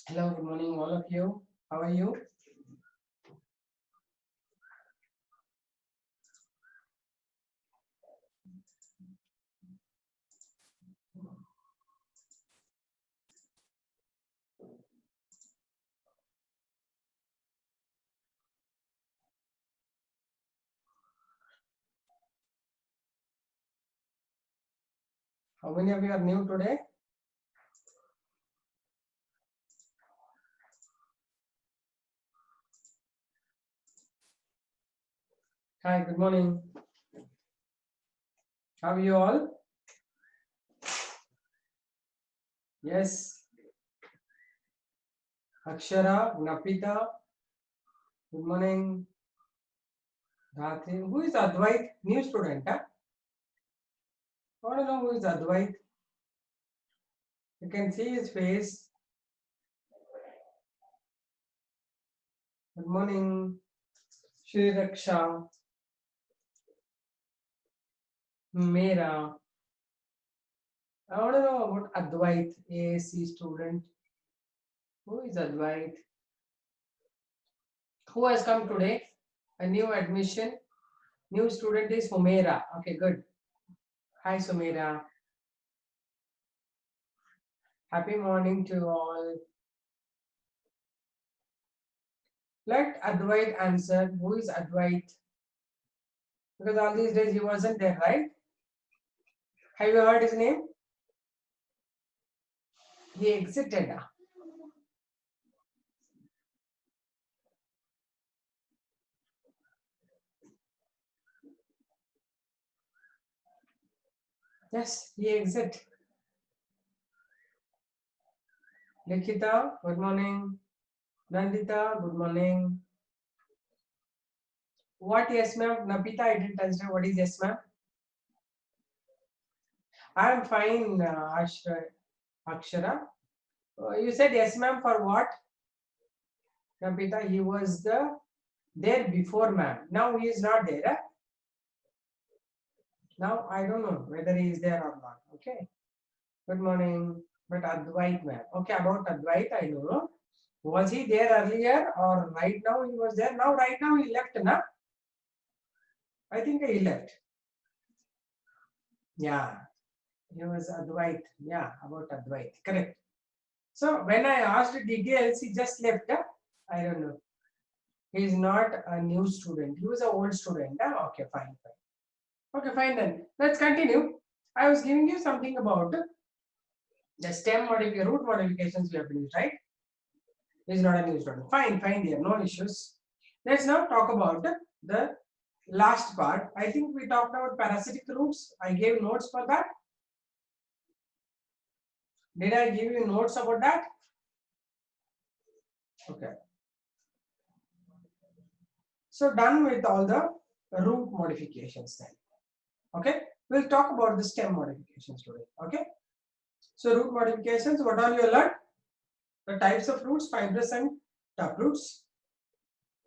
Hello, good morning, all of you. How are you? How many of you are new today? Hi, good morning. How are you all? Yes, Akshara, Napita, good morning. Dhatri. Who is Advait? New student, huh? I want to know who is Advait. You can see his face. Good morning. Shri Raksha, Mera. I want to know about Advait, ASC student. Who is Advait? Who has come today? A new admission. New student is Humera. Okay, good. Hi, Sumera. Happy morning to all. Let Advait answer. Who is Advait? Because all these days he wasn't there, right? Have you heard his name? He exited. Yes, he exit. Likhita, good morning. Nandita, good morning. What yes ma'am? Napita, I didn't understand. What is yes ma'am? I am fine, Akshara. You said yes ma'am for what? Napita, he was there before ma'am. Now he is not there. Now I don't know whether he is there or not. Okay. Good morning. But Advait ma'am. Okay, about Advait I know. Was he there earlier or right now he was there? Now right now he left, na? I think he left. Yeah. He was Advait. Yeah, about Advait. Correct. So when I asked details, he just left. I don't know. He is not a new student. He was an old student. Okay, fine, fine. Okay, fine then. Let's continue. I was giving you something about the stem modification, root modifications we have finished, right? Is not a new student. Fine, fine there, no issues. Let's now talk about the last part. I think we talked about parasitic roots. I gave notes for that. Did I give you notes about that? Okay. So done with all the root modifications then. Okay. We'll talk about the stem modifications today. Okay. So root modifications, what all you learned? The types of roots, fibrous and taproots.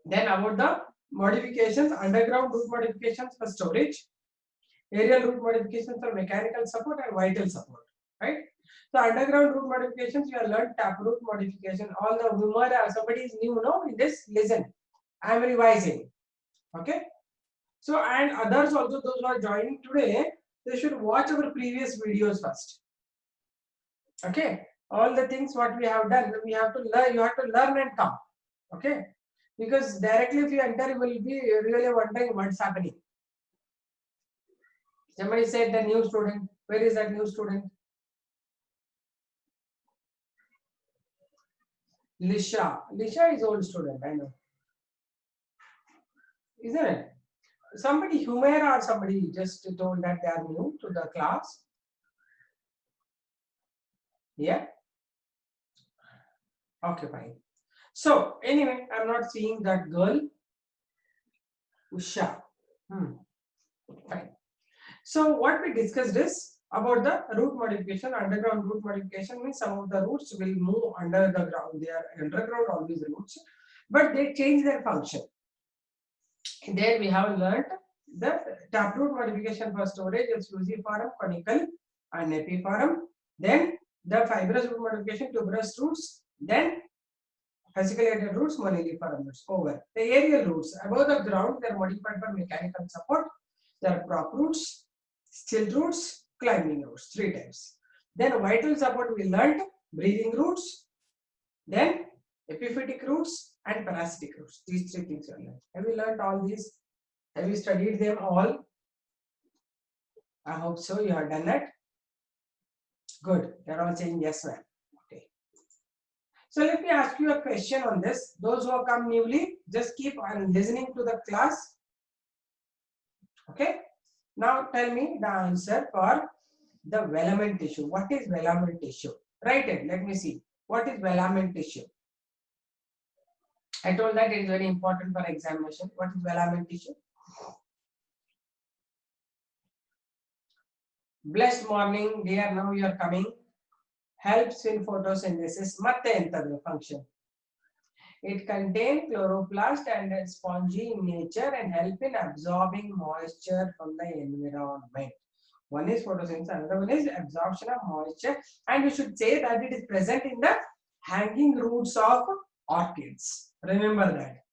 Then about the modifications, underground root modifications for storage, aerial root modifications for mechanical support and vital support, right? So underground root modifications, you have learned taproot modification. All the whomever somebody is new, no, in this, listen. I am revising. Okay. So and others also, those who are joining today, they should watch our previous videos first. Okay. All the things what we have done, we have to learn. You have to learn and come. Okay. Because directly if you enter, you will be really wondering what's happening. Somebody said the new student. Where is that new student? Lisha. Lisha is old student, I know. Isn't it? Somebody, Humera or somebody just told that they are new to the class. Yeah. Okay, fine. So anyway, I'm not seeing that girl. Usha. Fine. So what we discussed is about the root modification. Underground root modification means some of the roots will move under the ground. They are underground, all these roots, but they change their function. There we have learned the taproot modification for storage is fusiform, conical, and epiform. Then the fibrous root modification, tuberous roots. Then Fasciculated roots, moniliform roots. Over. The aerial roots above the ground, they are modified for mechanical support. There are prop roots, still roots, climbing roots. 3 types. Then vital support we learned, breathing roots, then epiphytic roots and parasitic roots. These 3 things we learned. Have you learned all these? Have you studied them all? I hope so. You have done it. Good. They are all saying yes, ma'am. Okay. So let me ask you a question on this. Those who have come newly, just keep on listening to the class. Okay. Now tell me the answer for the Velleman tissue. What is Velleman tissue? Write it. Let me see. What is Velleman tissue? I told that it is very important for examination. What is Velleman tissue? Blessed morning, dear. Now you are coming. Helps in photosynthesis. Matte entadu function. It contains chloroplast and is spongy in nature and help in absorbing moisture from the environment. One is photosynthesis, another one is absorption of moisture, and you should say that it is present in the hanging roots of orchids. Remember that.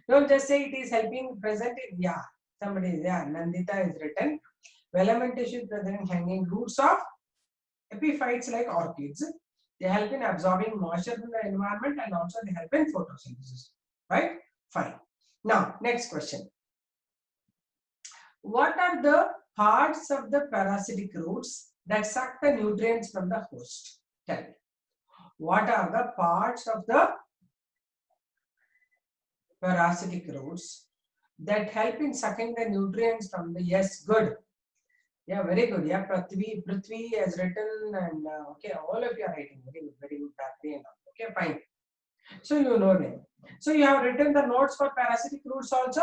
Don't just say it is helping present in, yeah, somebody is, yeah, Nandita is written. Velleman tissue is present in hanging roots of epiphytes like orchids. They help in absorbing moisture from the environment and also they help in photosynthesis. Right? Fine. Now, next question. What are the parts of the parasitic roots that suck the nutrients from the host? Tell me. What are the parts of the parasitic roots that help in sucking the nutrients from the, yes, good. Yeah, very good. Yeah, Prithvi has written, and okay, all of you are writing. Very good. Okay, fine. So you know them. So you have written the notes for parasitic roots also.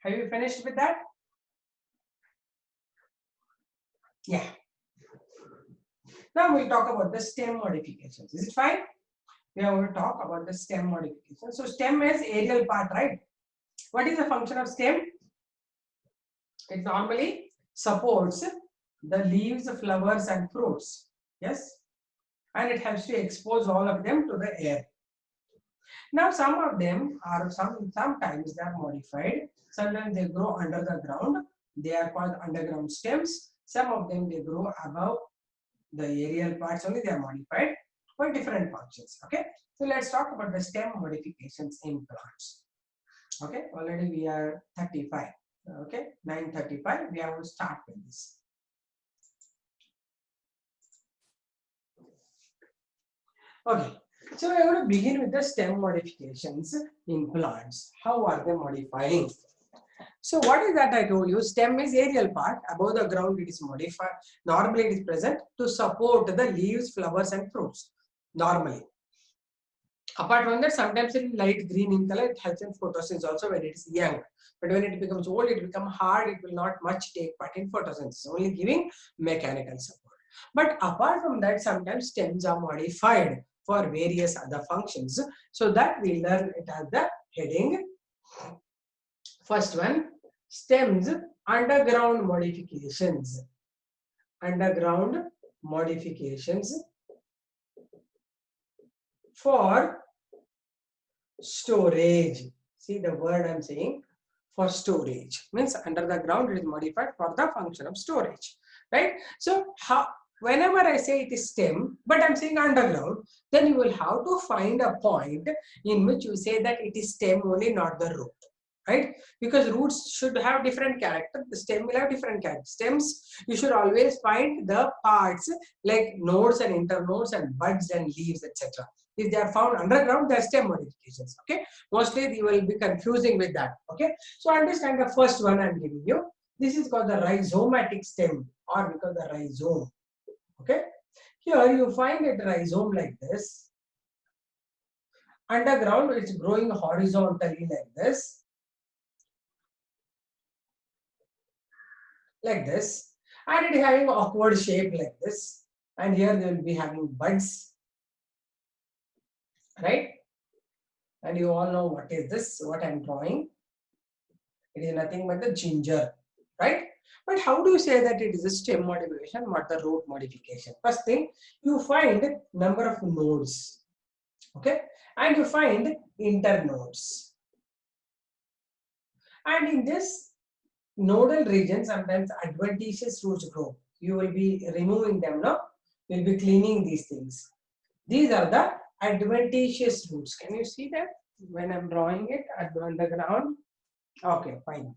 Have you finished with that? Yeah. Now we'll talk about the stem modifications. Is it fine? We are going to talk about the stem modifications. So stem is aerial part, right? What is the function of stem? It normally supports the leaves, flowers and fruits. Yes. And it helps to expose all of them to the air. Now some of them are, sometimes they are modified. Sometimes they grow under the ground. They are called underground stems. Some of them they grow above the aerial parts only. They are modified for different functions. Okay. So let's talk about the stem modifications in plants. Okay. Already we are 35. Okay. 9:35. We have to start with this. Okay. So we are going to begin with the stem modifications in plants. How are they modifying? So what is that I told you? Stem is aerial part. Above the ground it is modified. Normally it is present to support the leaves, flowers and fruits. Normally. Apart from that, sometimes in light green in color, it helps in photosynthesis also when it is young. But when it becomes old, it becomes hard, it will not much take part in photosynthesis, only giving mechanical support. But apart from that, sometimes stems are modified for various other functions. So that we learn it as the heading. First one, stems underground modifications. Underground modifications for storage. See the word I'm saying, for storage. Means under the ground it is modified for the function of storage. Right? So whenever I say it is stem, but I'm saying underground, then you will have to find a point in which you say that it is stem only, not the root. Right? Because roots should have different character. The stem will have different character. Stems, you should always find the parts like nodes and internodes and buds and leaves, etc. If they are found underground, they are stem modifications. Okay, mostly you will be confusing with that. Okay, so understand the first one I'm giving you. This is called the rhizomatic stem, or we call the rhizome. Okay, here you find a rhizome like this. Underground, it's growing horizontally like this. Like this, and it is having an awkward shape like this, and here they will be having buds, right? And you all know what is this, what I'm drawing. It is nothing but the ginger, right? But how do you say that it is a stem modification, not the root modification? First thing, you find number of nodes. Okay, and you find internodes. And in this nodal region, sometimes adventitious roots grow. You will be removing them, no? You will be cleaning these things. These are the adventitious roots. Can you see that when I'm drawing it at the underground? Okay, fine.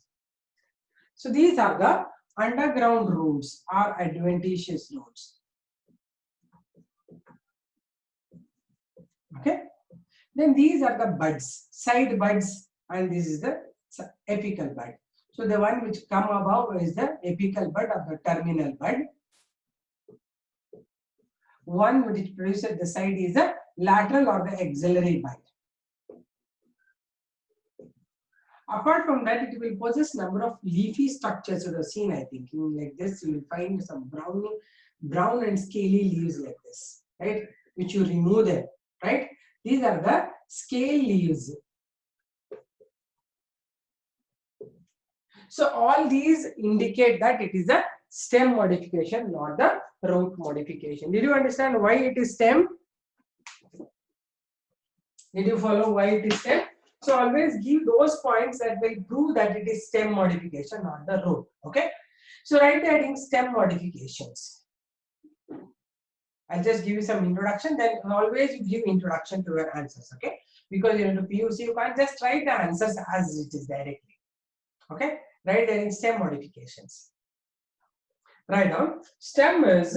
So these are the underground roots or adventitious roots. Okay. Then these are the buds, side buds, and this is the apical bud. So the one which come above is the apical bud or the terminal bud. One which produces at the side is the lateral or the axillary bud. Apart from that, it will possess number of leafy structures. You have seen, I think, like this, you will find some brown and scaly leaves like this, right? Which you remove them, right? These are the scale leaves. So all these indicate that it is a stem modification, not the root modification. Did you understand why it is stem? Did you follow why it is stem? So always give those points that will prove that it is stem modification, not the root. Okay. So write the heading stem modifications. I'll just give you some introduction. Then always you give introduction to your answers. Okay. Because you're into PUC, you can't just write the answers as it is directly. Okay. Write the heading stem modifications. Write down stem is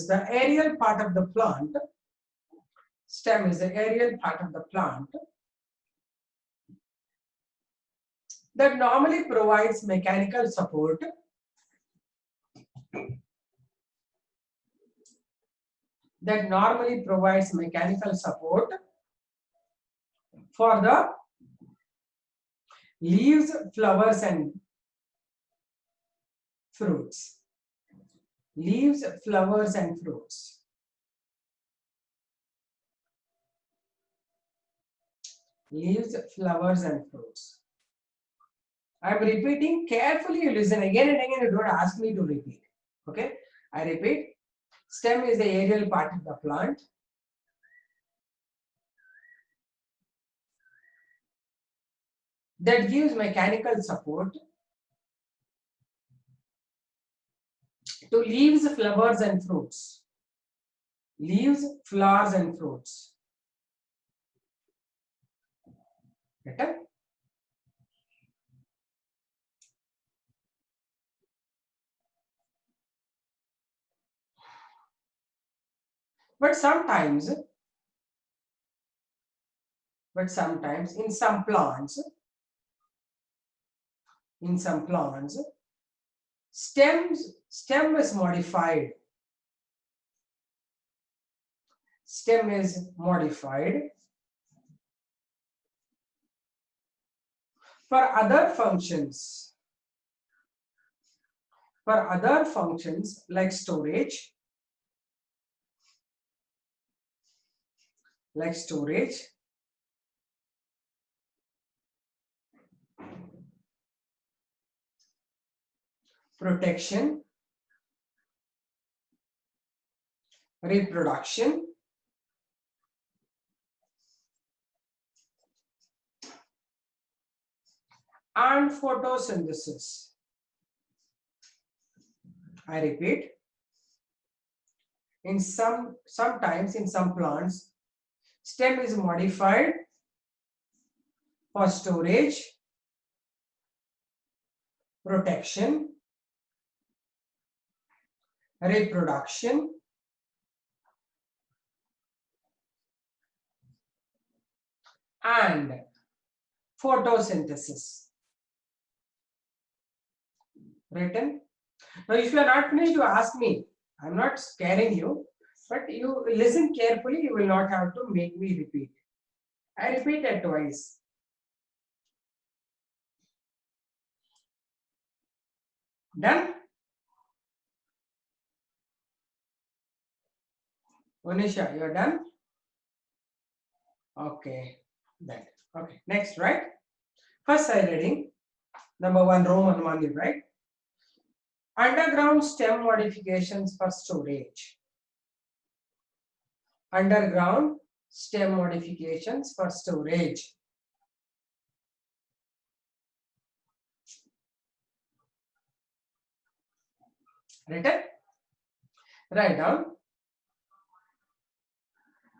the aerial part of the plant. Stem is the aerial part of the plant that normally provides mechanical support for the leaves, flowers and fruits. Leaves, flowers and fruits. Leaves, flowers and fruits. I am repeating carefully. You listen again and again. You don't ask me to repeat. Okay. I repeat. Stem is the aerial part of the plant that gives mechanical support to leaves, flowers and fruits. Leaves, flowers and fruits. Better? But sometimes in some plants, stem is modified. Stem is modified for other functions. Like storage, protection, reproduction, and photosynthesis. I repeat, sometimes in some plants, stem is modified for storage, protection, reproduction, and photosynthesis. Written. Now, if you are not finished, you ask me. I'm not scaring you, but you listen carefully. You will not have to make me repeat. I repeat it twice. Done? Onisha, you're done? Okay, that. Okay, next, right? First side reading. Number 1, Roman 1, right? Underground stem modifications for storage. underground stem modifications for storage. Written? Write down.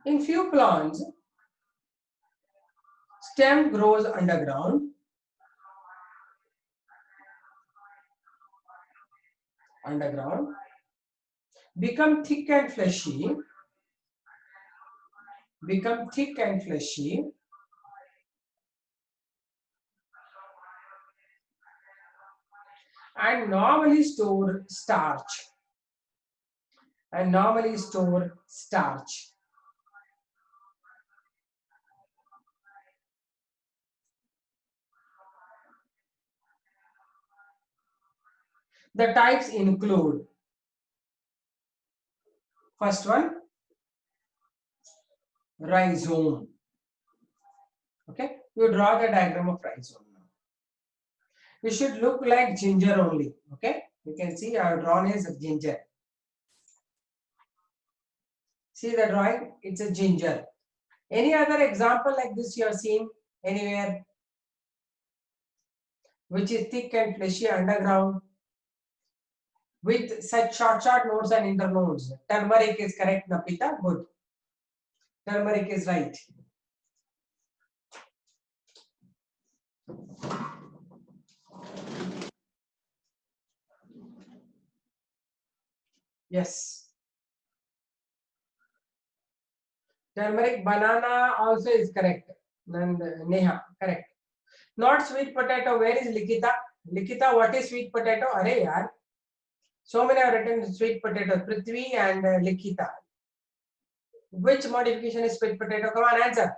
In few plants, stem grows underground. Become thick and fleshy. And normally store starch. The types include, first one, rhizome. Okay, you draw the diagram of rhizome now. It should look like ginger only. Okay, you can see I have drawn as a ginger. See the drawing, it's a ginger. Any other example like this you have seen anywhere? Which is thick and fleshy underground with such short nodes and internodes. Turmeric is correct, Napita. Good. Turmeric is right. Yes. Turmeric, banana also is correct. And Neha, correct. Not sweet potato. Where is Likita? Likita, what is sweet potato? Are yaar. So many have written sweet potato. Prithvi and Likita. Which modification is sweet potato? Come on, answer.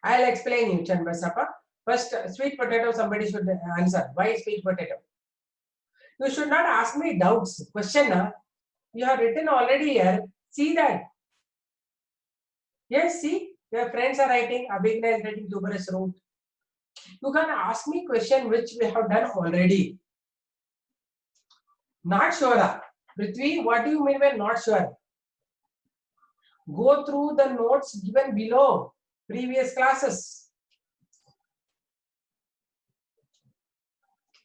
I'll explain you, Chandrasapa. First, sweet potato, somebody should answer. Why sweet potato? You should not ask me doubts. Question, you have written already here. See that. Yes, see, your friends are writing. Abhigna is writing tuberous root. You can ask me question which we have done already. Not sure. Prithvi, what do you mean by not sure? Go through the notes given below previous classes.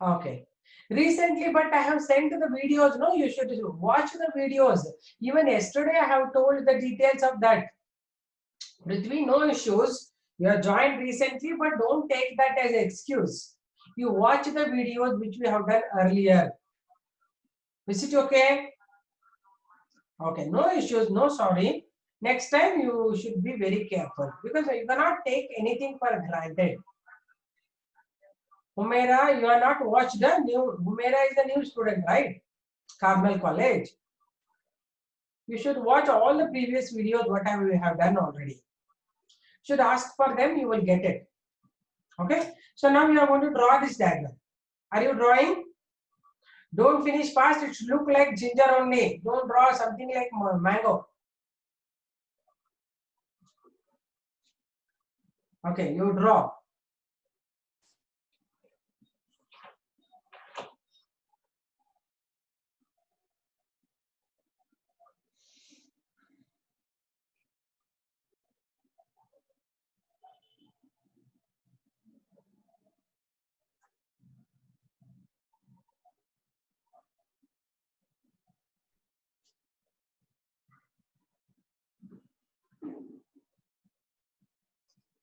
Okay. Recently, but I have sent the videos. No, you should watch the videos. Even yesterday, I have told the details of that. Prithvi, no issues. You have joined recently, but don't take that as an excuse. You watch the videos which we have done earlier. Is it okay? Okay, no issues, no sorry. Next time you should be very careful because you cannot take anything for granted. Humaira, you are not watched the new. Humaira is the new student, right? Carmel College. You should watch all the previous videos, whatever we have done already. Should ask for them, you will get it. Okay. So now you are going to draw this diagram. Are you drawing? Don't finish fast. It should look like ginger only. Don't draw something like mango. Okay, you draw.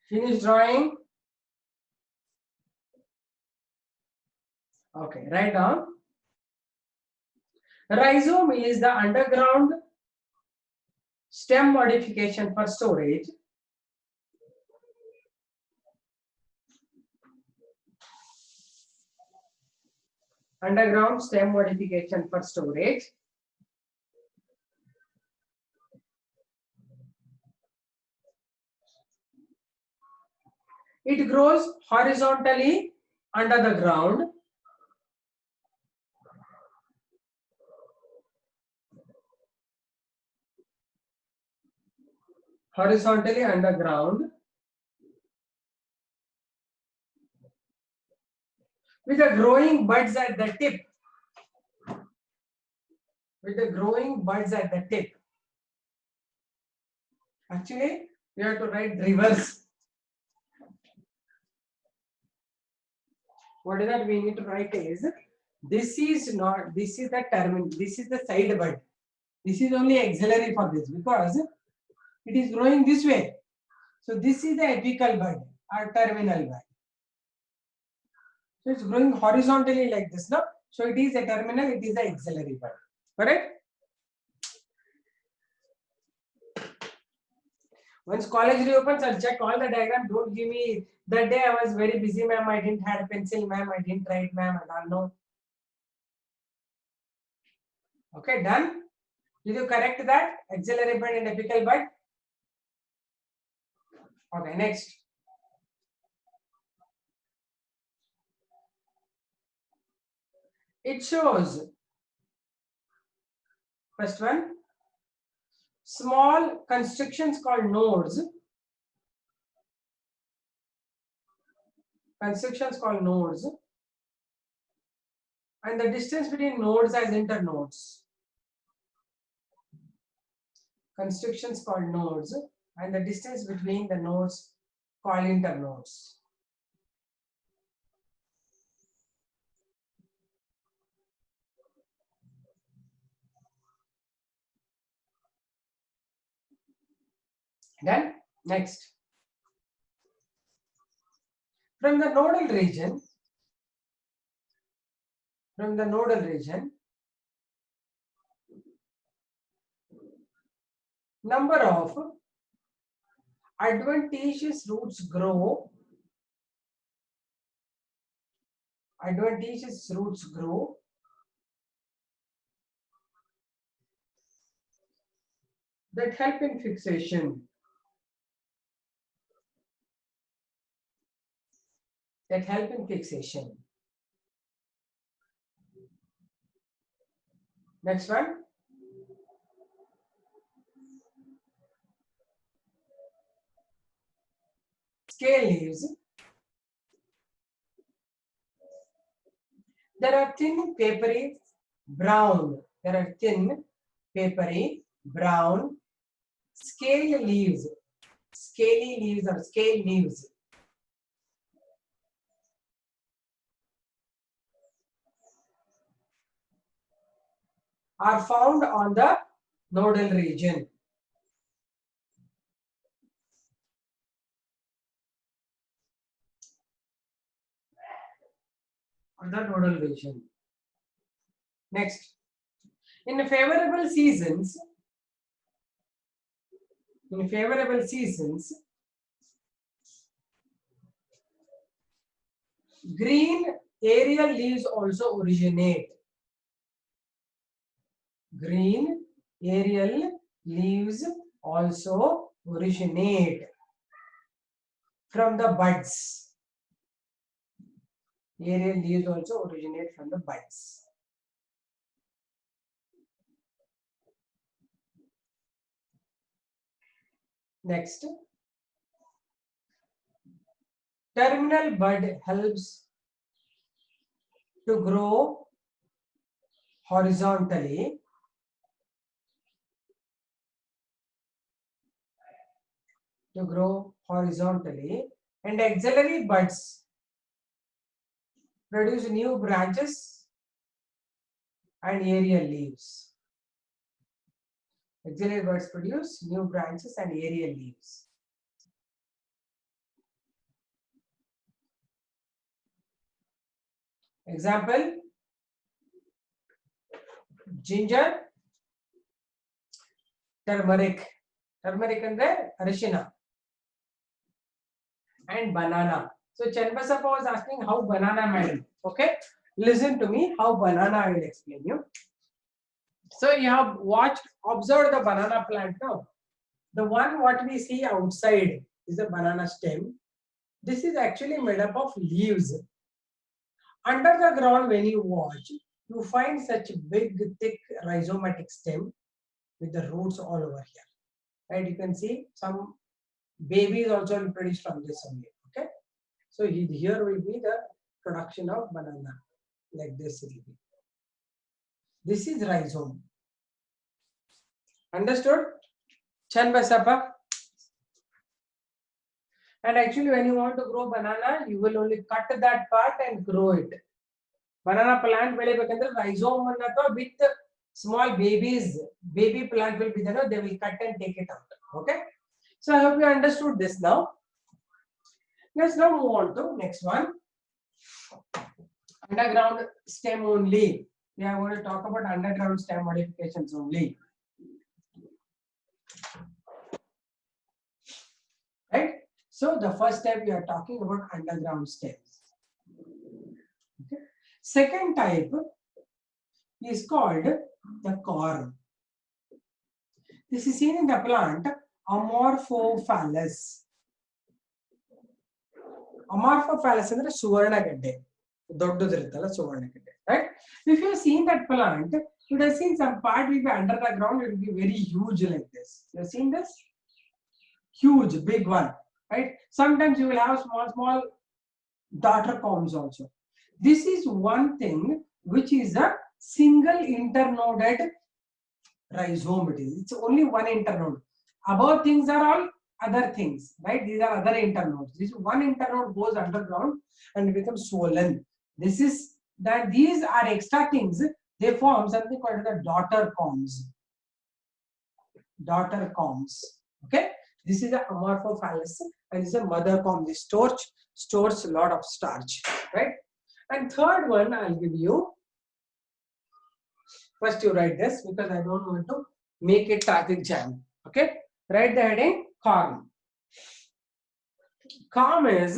Finish drawing. Okay, write down. Rhizome is the underground stem modification for storage. Underground stem modification for storage. It grows horizontally under the ground. Horizontally underground with the growing buds at the tip. With the growing buds at the tip. Actually, we have to write reverse. What is that we need to write is, this is not, this is the terminal, this is the side bud. This is only auxiliary for this because it is growing this way. So this is the apical bud or terminal bud. So it's growing horizontally like this, no? So it is a terminal, it is the auxiliary bud. Correct? Once college reopens, I'll check all the diagram. Don't give me, that day I was very busy, ma'am. I didn't have a pencil, ma'am. I didn't write, ma'am. I don't know. Okay, done. Did you correct that? Auxiliary bud and apical bud. Okay, next. It shows, first one, small constructions called nodes. Constructions called nodes. And the distance between nodes as internodes. Constructions called nodes. And the distance between the nodes called internodes. Then next, from the nodal region, number of adventitious roots grow. Adventitious roots grow that help in fixation. That help in fixation. Next one. Scale leaves. There are thin, papery, brown. There are thin, papery, brown, scale leaves. Scaly leaves or scale leaves. Are found on the nodal region. On the nodal region. Next, in favorable seasons, green aerial leaves also originate. Green aerial leaves also originate from the buds. Aerial leaves also originate from the buds. Next, terminal bud helps to grow horizontally. And auxiliary buds produce new branches and aerial leaves. Auxiliary buds produce new branches and aerial leaves. Example, ginger, turmeric. Turmeric and arishina. And banana. So Chanbasappa was asking how banana, madam. Okay, listen to me how banana I will explain you. So you have observed the banana plant now. The one what we see outside is a banana stem. This is actually made up of leaves. Under the ground, when you watch, you find such big, thick rhizomatic stem with the roots all over here. Right? You can see some babies also produced from this only. Okay. So here will be the production of banana. Like this it will be. This is rhizome. Understood? Chanbasappa? And actually, when you want to grow banana, you will only cut that part and grow it. Banana plant ಬೆಳಿಬೇಕಂದ್ರೆ rhizome ಅನ್ನ ಅಥವಾ with small baby plant will be there. They will cut and take it out. Okay. So I hope you understood this now. Let's now move on to next one. Underground stem only. We are going to talk about underground stem modifications only. Right? So the first step we are talking about underground stems. Okay. Second type is called the corm. This is seen in the plant Amorphophallus. Amorphophallus ಅಂದ್ರೆ ಸುವರ್ಣಗಡ್ಡೆ ದೊಡ್ಡದಿರುತ್ತಲ್ಲ ಸುವರ್ಣಗಡ್ಡೆ, right? If you have seen that plant, you would have seen some part will be under the ground, it will be very huge like this. You have seen this? Huge, big one, right? Sometimes you will have small daughter corms also. This is one thing which is a single internoded rhizome. It's only one internode. Above things are all other things, right? These are other internodes. This one internode goes underground and becomes swollen. This is that these are extra things. They form something called the daughter corms. Daughter corms. Okay. This is a Amorphophallus and this is a mother corm. This stores a lot of starch, right? And third one I'll give you. First you write this because I don't want to make it traffic jam. Okay. Write the heading corm. Corm is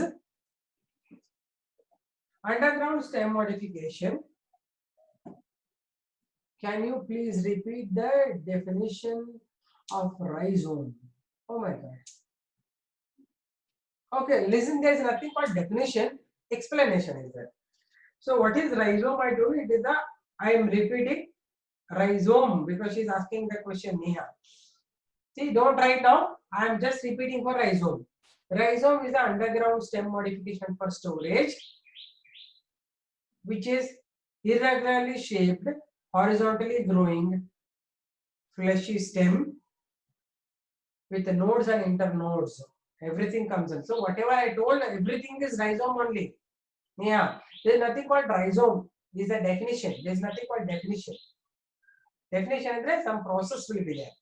underground stem modification. Can you please repeat the definition of rhizome? Oh my God. Okay, listen, there is nothing called definition, explanation is there. So what is rhizome? I told you it is the, I am repeating rhizome because she is asking the question, Neha. See, don't write now. I am just repeating for rhizome. Rhizome is the underground stem modification for storage, which is irregularly shaped, horizontally growing, fleshy stem with the nodes and internodes. Everything comes in. So whatever I told, everything is rhizome only. Yeah, there is nothing called rhizome. This is a definition. There is nothing called definition. Definition is some process will be there.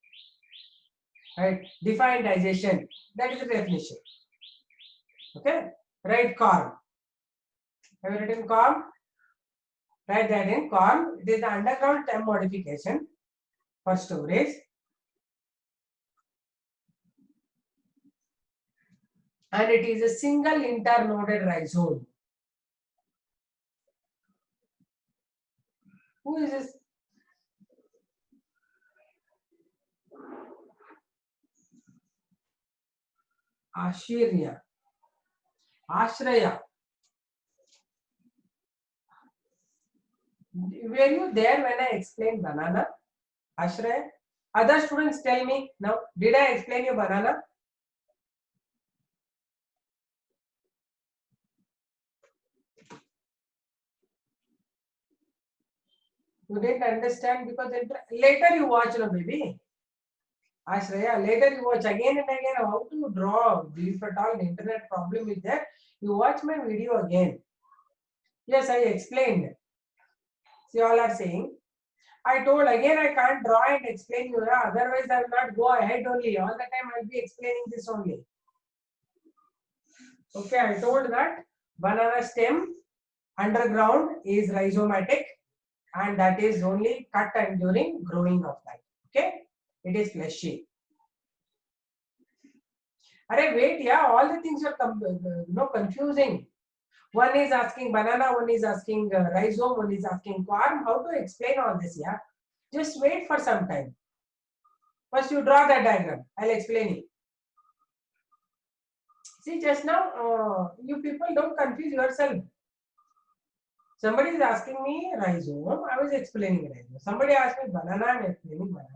Right? Defined digestion. That is the definition. Okay. Write corm. Have you written corm? Write that in corm. It is the underground stem modification for storage. And it is a single internoded rhizome. Who is this? Ashraya. Were you there when I explained banana? Ashraya? Other students tell me now, did I explain you banana? You didn't understand because later you watch, no baby. Ashraya, later you watch again and again how to draw. If at all internet problem is there, you watch my video again. Yes, I explained. See, all are saying. I told again I can't draw and explain you. Otherwise, I will not go ahead only. All the time I will be explaining this only. Okay, I told that banana stem underground is rhizomatic and that is only cut and during growing of that. Okay, it is fleshy. Arey, wait, yeah, all the things are confusing. One is asking banana, one is asking rhizome, one is asking corm. How to explain all this? Yeah, just wait for some time. First, you draw that diagram. I'll explain it. See, just now, you people don't confuse yourself. Somebody is asking me rhizome. I was explaining rhizome. Somebody asked me banana. I'm explaining banana.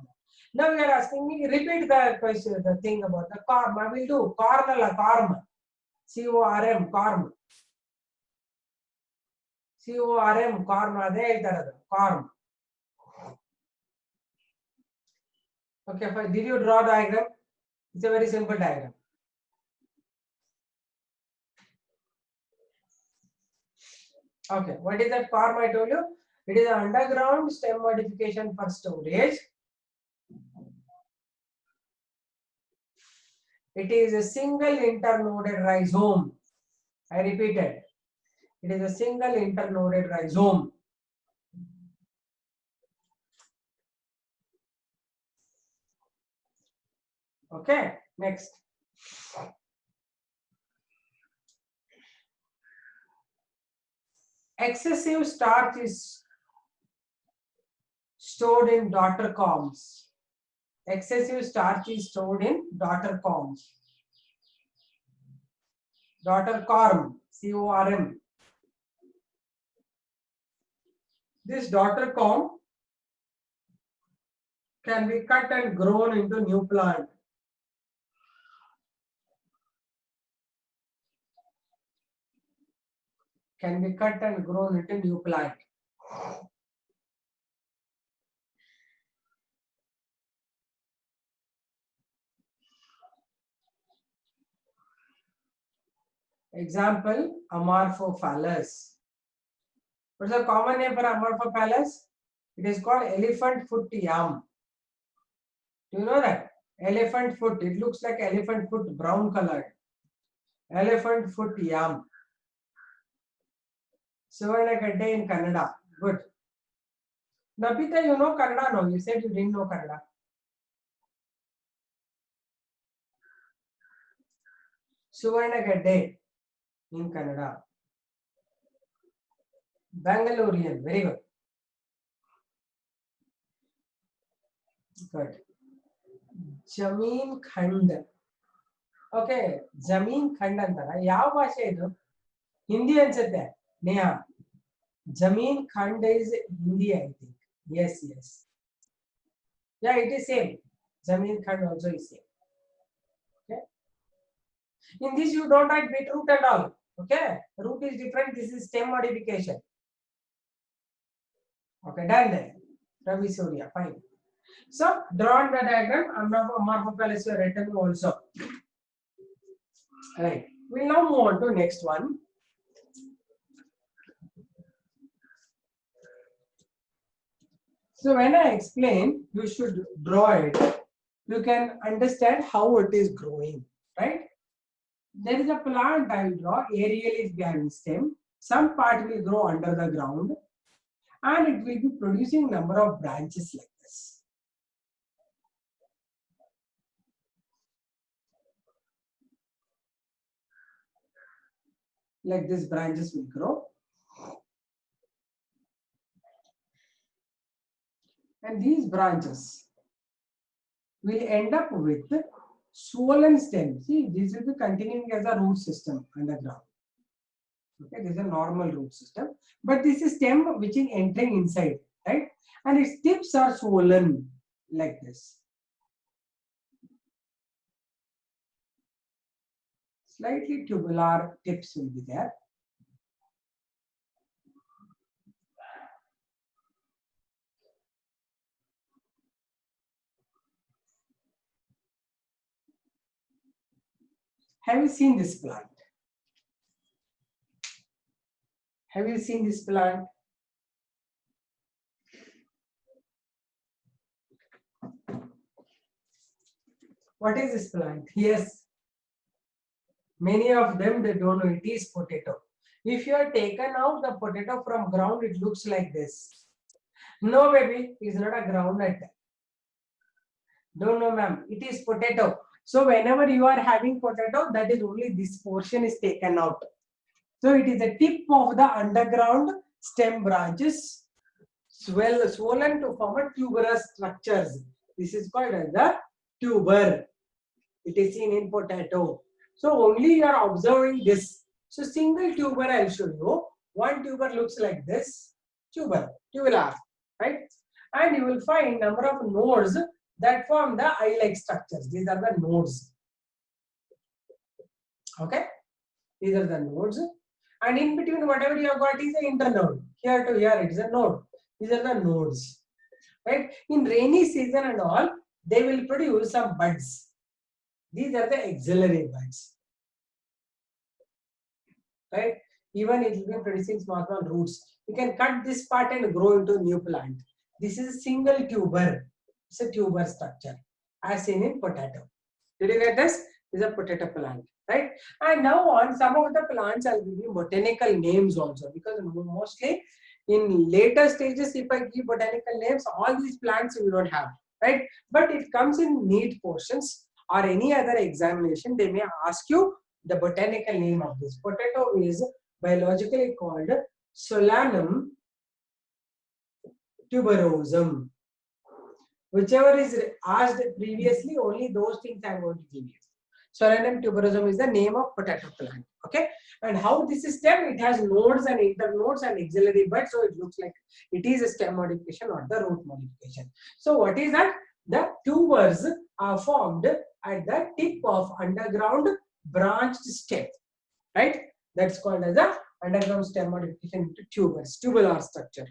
Now you are asking me repeat the question, the thing about the corm. I will do corm. CORM corm. CORM corm. Ade idara corm. Okay, did you draw diagram? It's a very simple diagram. Okay, what is that form I told you? It is an underground stem modification for storage. It is a single internoded rhizome. I repeated. It is a single internoded rhizome. Okay, next. Excessive starch is stored in daughter corms. Excessive starch is stored in daughter corms. Daughter corm, C-O-R-M. This daughter corm can be cut and grown into new plant. Can be cut and grown into new plant. Example, Amorphophallus. What's the common name for Amorphophallus? It is called elephant foot yam. Do you know that? Elephant foot. It looks like elephant foot, brown colored. Elephant foot yam. Suvarnagadde in Kannada. Good. Nabita, you know Kannada? No, you said you didn't know Kannada. Suvarnagadde in Kannada. Bangalorian. Very good. Good. Jameen Khand. Okay. Jameen Khand antara. ಯಾವ ಭಾಷೆ ಇದು? ಹಿಂದಿ ಅನ್ಸುತ್ತೆ. Neha. Jameen Khand is Hindi, I think. Yes, yes. Yeah, it is same. Jameen Khand also is same. Okay. In this, you don't write beetroot and all. Okay. Root is different. This is stem modification. Okay, done there. Ravi Surya, fine. So, draw on the diagram. Amorphophallus is written also. Right. We'll now move on to next one. So when I explain, you should draw it. You can understand how it is growing, right? There is a plant I will draw. Aerial is behind stem. Some part will grow under the ground, and it will be producing number of branches like this. Like this, branches will grow. And these branches will end up with swollen stem. See, this will be continuing as a root system underground. Okay, this is a normal root system, but this is stem which is entering inside, right? And its tips are swollen like this. Slightly tubular tips will be there. Have you seen this plant? Have you seen this plant? What is this plant? Yes. Many of them, they don't know it is potato. If you have taken out the potato from ground, it looks like this. No, baby, it's not a groundnut. Don't know, ma'am. It is potato. So whenever you are having potato, that is only this portion is taken out. So it is the tip of the underground stem branches swollen to form a tuberous structures. This is called as the tuber. It is seen in potato. So only you are observing this. So single tuber I'll show you. One tuber looks like this. Tubular, right? And you will find number of nodes that form the eye-like structures. These are the nodes. Okay? These are the nodes. And in between, whatever you have got is an internode. Here to here, it is a node. These are the nodes. Right? In rainy season and all, they will produce some buds. These are the axillary buds. Right? Even it will be producing small roots. You can cut this part and grow into a new plant. This is a single tuber. It's a tuber structure as seen in potato. Did you get this? This is a potato plant, right? And now on some of the plants I'll give you botanical names also, because mostly in later stages if I give botanical names, all these plants you don't have, right? But it comes in NEET portions or any other examination, they may ask you the botanical name of this. Potato is biologically called Solanum tuberosum. Whichever is asked previously, only those things I am going to give you. Solanum tuberosum is the name of potato plant. Okay, and how this is stem? It has nodes and internodes and axillary buds, so it looks like it is a stem modification or the root modification. So what is that? The tubers are formed at the tip of underground branched stem, right? That's called as a underground stem modification into tubers, tubular structure.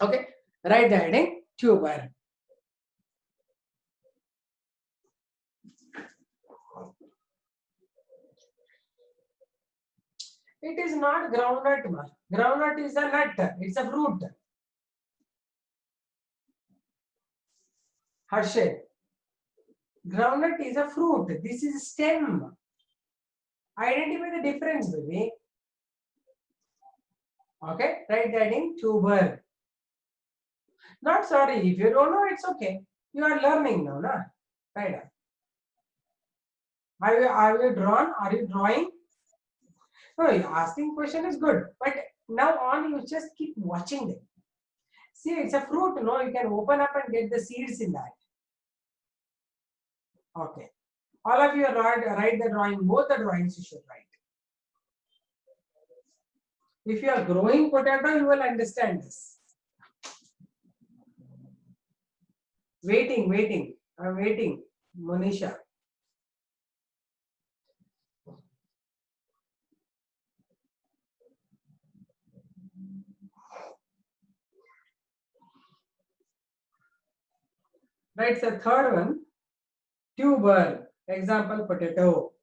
Okay, write the heading tuber. It is not groundnut. Groundnut is a nut. It's a fruit. Harshay. Groundnut is a fruit. This is stem. Identify the difference, baby. Okay, write that in tuber. Not sorry. If you don't know, it's okay. You are learning now, na? Right. Are you drawn? Are you drawing? No, asking question is good, but now on you just keep watching them. See, it's a fruit, no? You can open up and get the seeds in that. Okay. All of you write the drawing, both the drawings you should write. If you are growing potato, you will understand this. Waiting. I'm waiting. Monisha. Right, the third one. Tuber. Example, potato.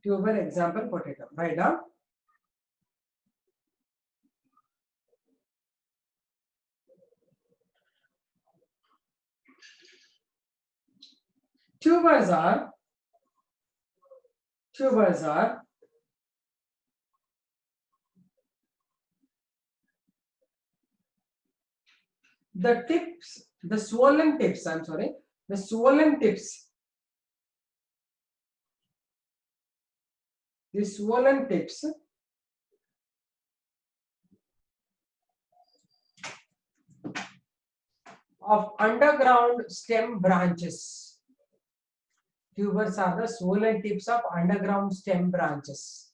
Tuber, example, potato. Write down. Tubers are the tips, the swollen tips, I'm sorry, the swollen tips. The swollen tips of underground stem branches. Tubers are the swollen tips of underground stem branches.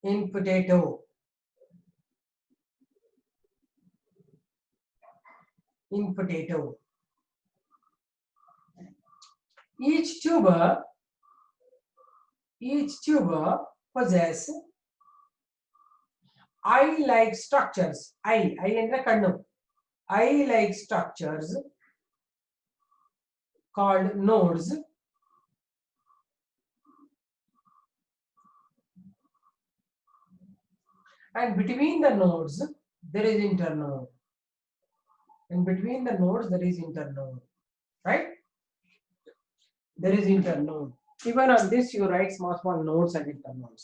In potato. In potato. Each tuber possess eye-like structures. Eye andre kannu. Eye-like structures called nodes. And between the nodes, there is internode. And between the nodes, there is internode. Right? There is internode. Even on this, you write small nodes and internodes.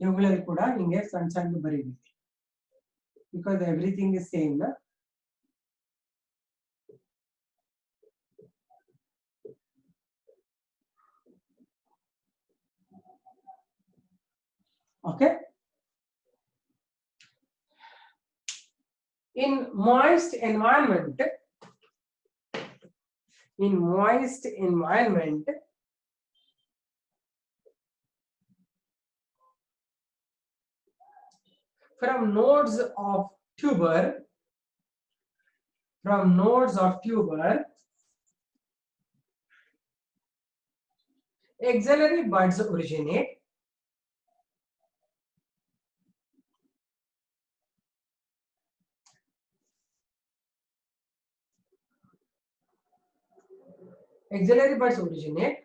Iವುಗಳಲ್ಲಿ ಕೂಡ ನಿಮಗೆ ಸಣ್ಣ ಸಣ್ಣ ಬರೀಬೇಕು. Because everything is same, na? Okay. In moist environment, from nodes of tuber, axillary buds originate. Axillary buds originate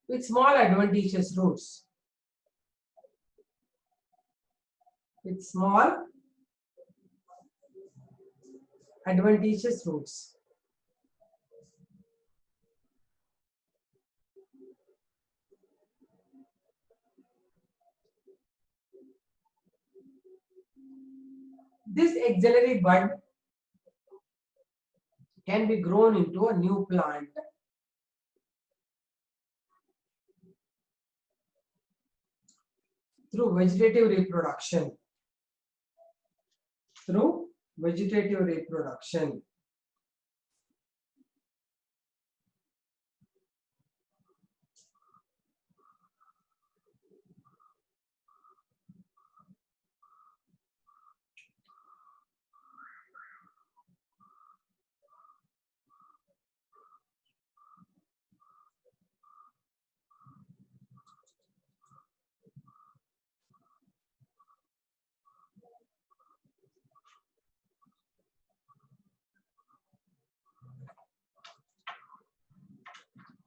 with small adventitious roots. With small adventitious roots. This axillary bud can be grown into a new plant through vegetative reproduction. Through vegetative reproduction.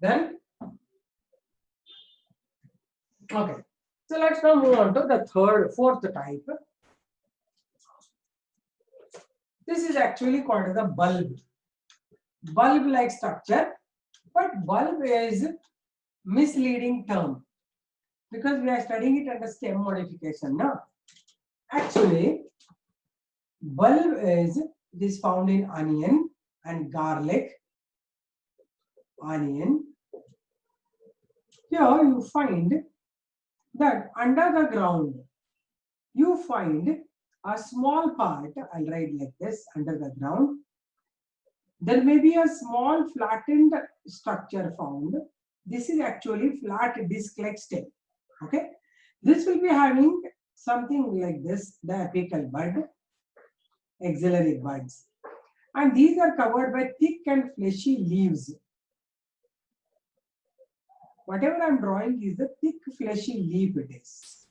Then, okay. So let's now move on to the fourth type. This is actually called as a bulb. Bulb-like structure, but bulb is misleading term because we are studying it under stem modification now. Actually, bulb is found in onion and garlic. Onion. Here you find that under the ground you find a small part. I'll write like this: under the ground there may be a small flattened structure found. This is actually flat disc-like stem. Okay, this will be having something like this: the apical bud, axillary buds, and these are covered by thick and fleshy leaves. Whatever I'm drawing is the thick fleshy leaf it is,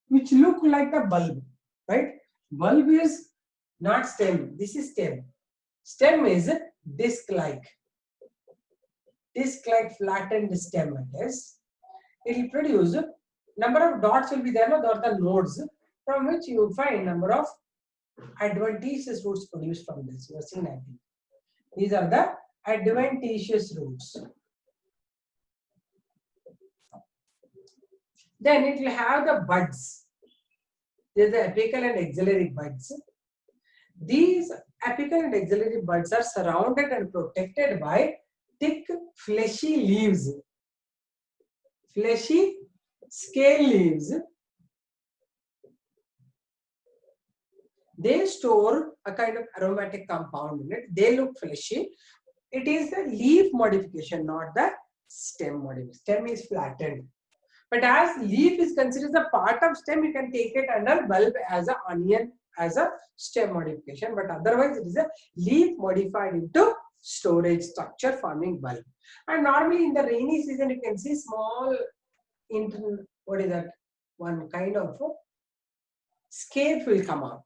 which look like the bulb, right? Bulb is not stem. This is stem. Stem is disc-like. Disc-like flattened stem it is. It will produce number of dots will be there. No, there are the nodes from which you will find number of adventitious roots produced from this. You have seen, I think. These are the adventitious roots. Then it will have the buds. There's the apical and axillary buds. These apical and axillary buds are surrounded and protected by thick fleshy leaves. Fleshy scale leaves. They store a kind of aromatic compound in it. They look fleshy. It is the leaf modification, not the stem modification. Stem is flattened. But as leaf is considered a part of stem, you can take it under bulb as an onion as a stem modification. But otherwise, it is a leaf modified into storage structure forming bulb. And normally in the rainy season, you can see small, what is that? One kind of scape will come out.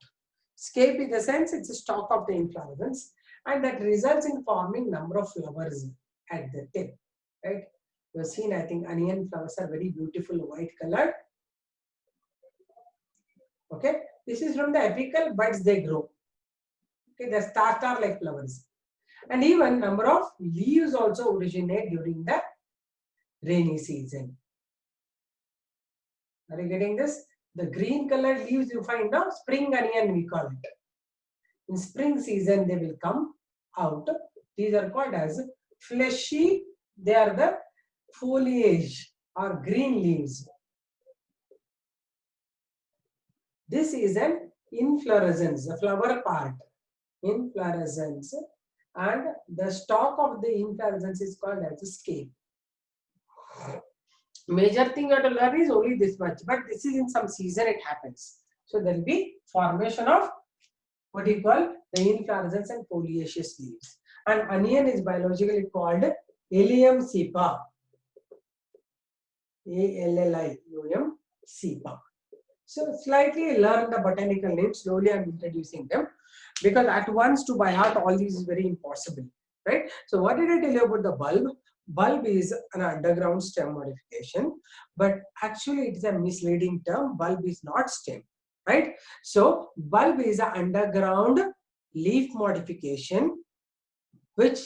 Scape in the sense it's a stalk of the inflorescence, and that results in forming number of flowers at the tip, right? You have seen, I think, onion flowers are very beautiful, white colored. Okay, this is from the apical buds they grow. Okay, they're star like flowers, and even number of leaves also originate during the rainy season. Are you getting this? The green colored leaves you find now, spring onion we call it. In spring season they will come out. These are called as fleshy. They are the foliage or green leaves. This is an inflorescence, the flower part. Inflorescence, and the stalk of the inflorescence is called as a scape. Major thing you have to learn is only this much, but this is in some season it happens. So there will be formation of what you call the inflorescence and foliaceous leaves. And onion is biologically called Allium cepa. Allium cepa. So slightly learn the botanical names. Slowly I am introducing them. because at once to by heart all these is very impossible, right? So what did I tell you about the bulb? Bulb is an underground stem modification, but actually it is a misleading term. Bulb is not stem, right? So bulb is an underground leaf modification which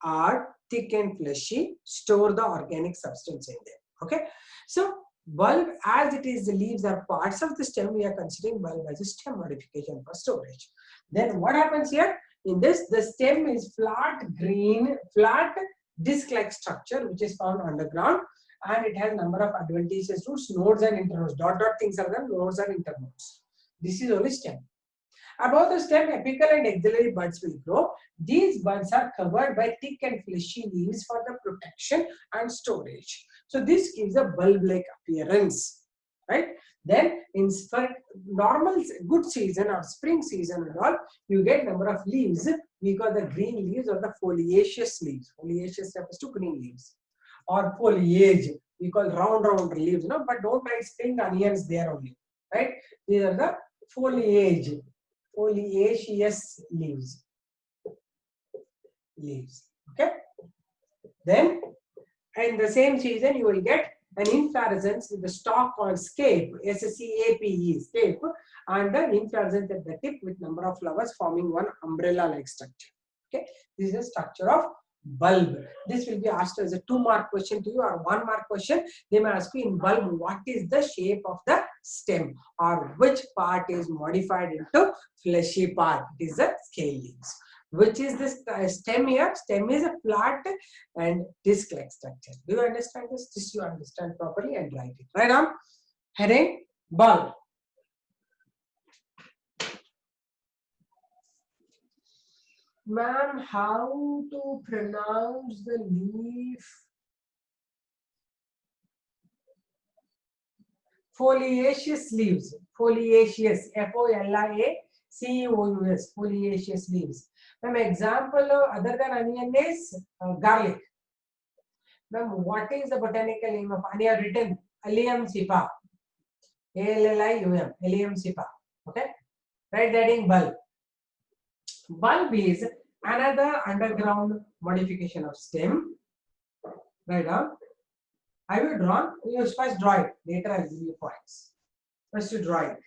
are thick and fleshy, store the organic substance in them. Okay, so bulb, as it is the leaves are parts of the stem, we are considering bulb as a stem modification for storage. Then what happens here? In this, the stem is flat green, flat disc-like structure which is found underground, and it has number of adventitious roots, nodes and internodes. Dot dot things are the nodes and internodes. This is only stem. Above the stem, apical and axillary buds will grow. These buds are covered by thick and fleshy leaves for the protection and storage. So this gives a bulb-like appearance, right? Then in normal good season or spring season and all, you get number of leaves. We call the green leaves or the foliaceous leaves. Foliaceous refers to green leaves. Or foliage, we call round leaves, no? But don't write spring onions there only, right? These are the foliage. Foliaceous leaves. Okay. Then in the same season you will get an inflorescence with the stalk called scape, SCAPE, scape, and an inflorescence at the tip with number of flowers forming one umbrella-like structure. Okay, this is the structure of bulb. This will be asked as a 2-mark question to you or 1-mark question. They may ask you in bulb what is the shape of the stem or which part is modified into fleshy part. It is the scale leaves. Which is this stem here? Stem is a flat and disc-like structure. Do you understand this? This you understand properly and write it. Right on. Heading bulb. Ma'am, how to pronounce the leaf? Foliaceous leaves. Foliaceous. Foliaceous. Foliaceous leaves. Ma'am, example other than onion is garlic. Ma'am, what is the botanical name of onion? Written Allium cepa. ALLIUM. Allium cepa. Okay. Right, that in bulb. Bulb is another underground modification of stem. Right on. Have you drawn? You first draw it. Later I'll give you points. First you draw it.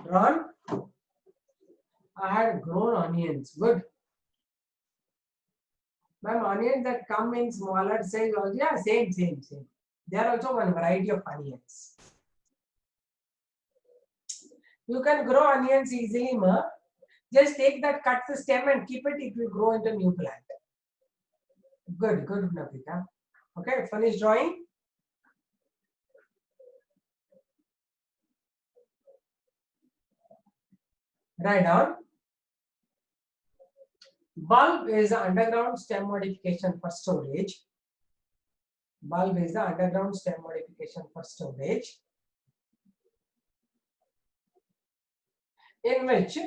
Drawn. I had grown onions. Good. Ma'am, onions that come in smaller size also, yeah, same. There are also one variety of onions. You can grow onions easily, ma. Just take that, cut the stem and keep it, it will grow into new plant. Good, Nafika. Okay, finish drawing. Right on. Bulb is the underground stem modification for storage. Bulb is the underground stem modification for storage, in which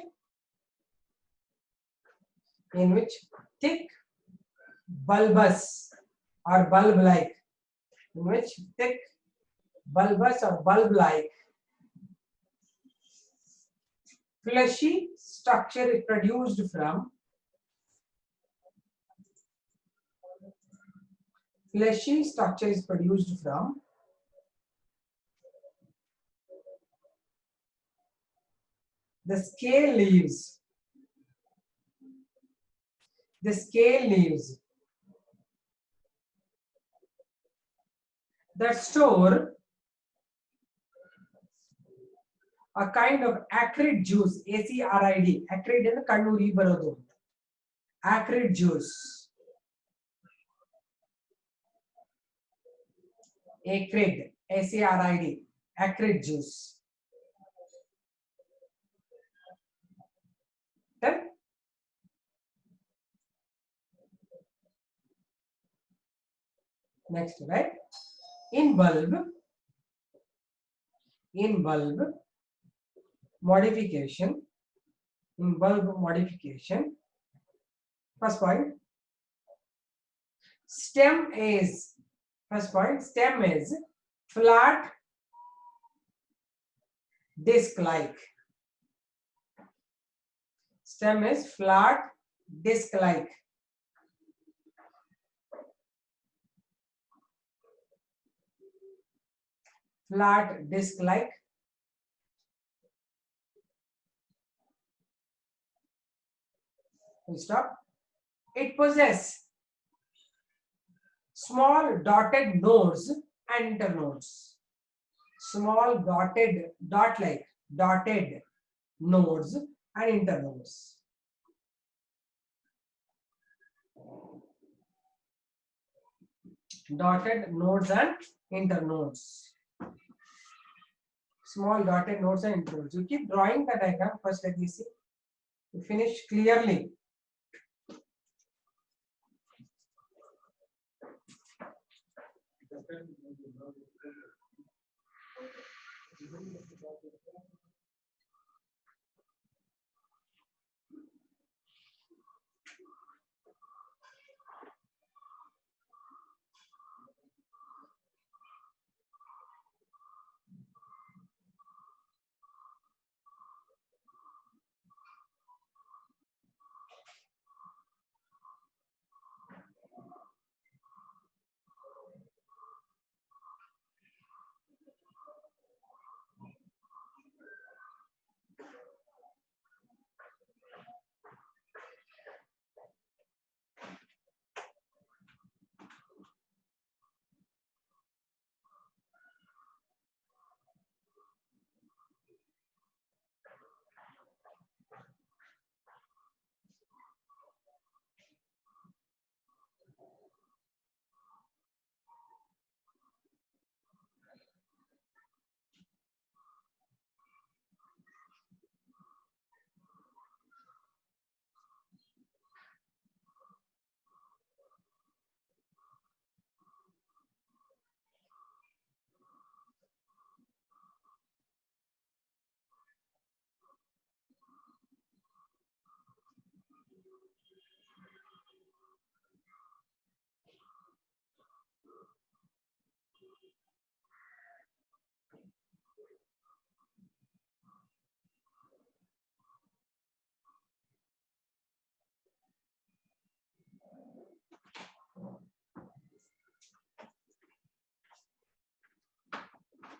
thick bulbous or bulb-like, in which thick bulbous or bulb-like fleshy structure is produced from the scale leaves. The scale leaves that store a kind of acrid juice, ACRID, acrid in kannuri barodu, acrid juice, acrid, ACRID, acrid juice. Then next, right? In bulb modification, first point, stem is flat disc like. Stem is flat disc like. Flat disc like. We'll stop. It possesses small dotted nodes and internodes. Small dotted nodes and internodes. Dotted nodes and internodes. Small dotted nodes and internodes. You keep drawing the diagram. First, let me see. You finish clearly.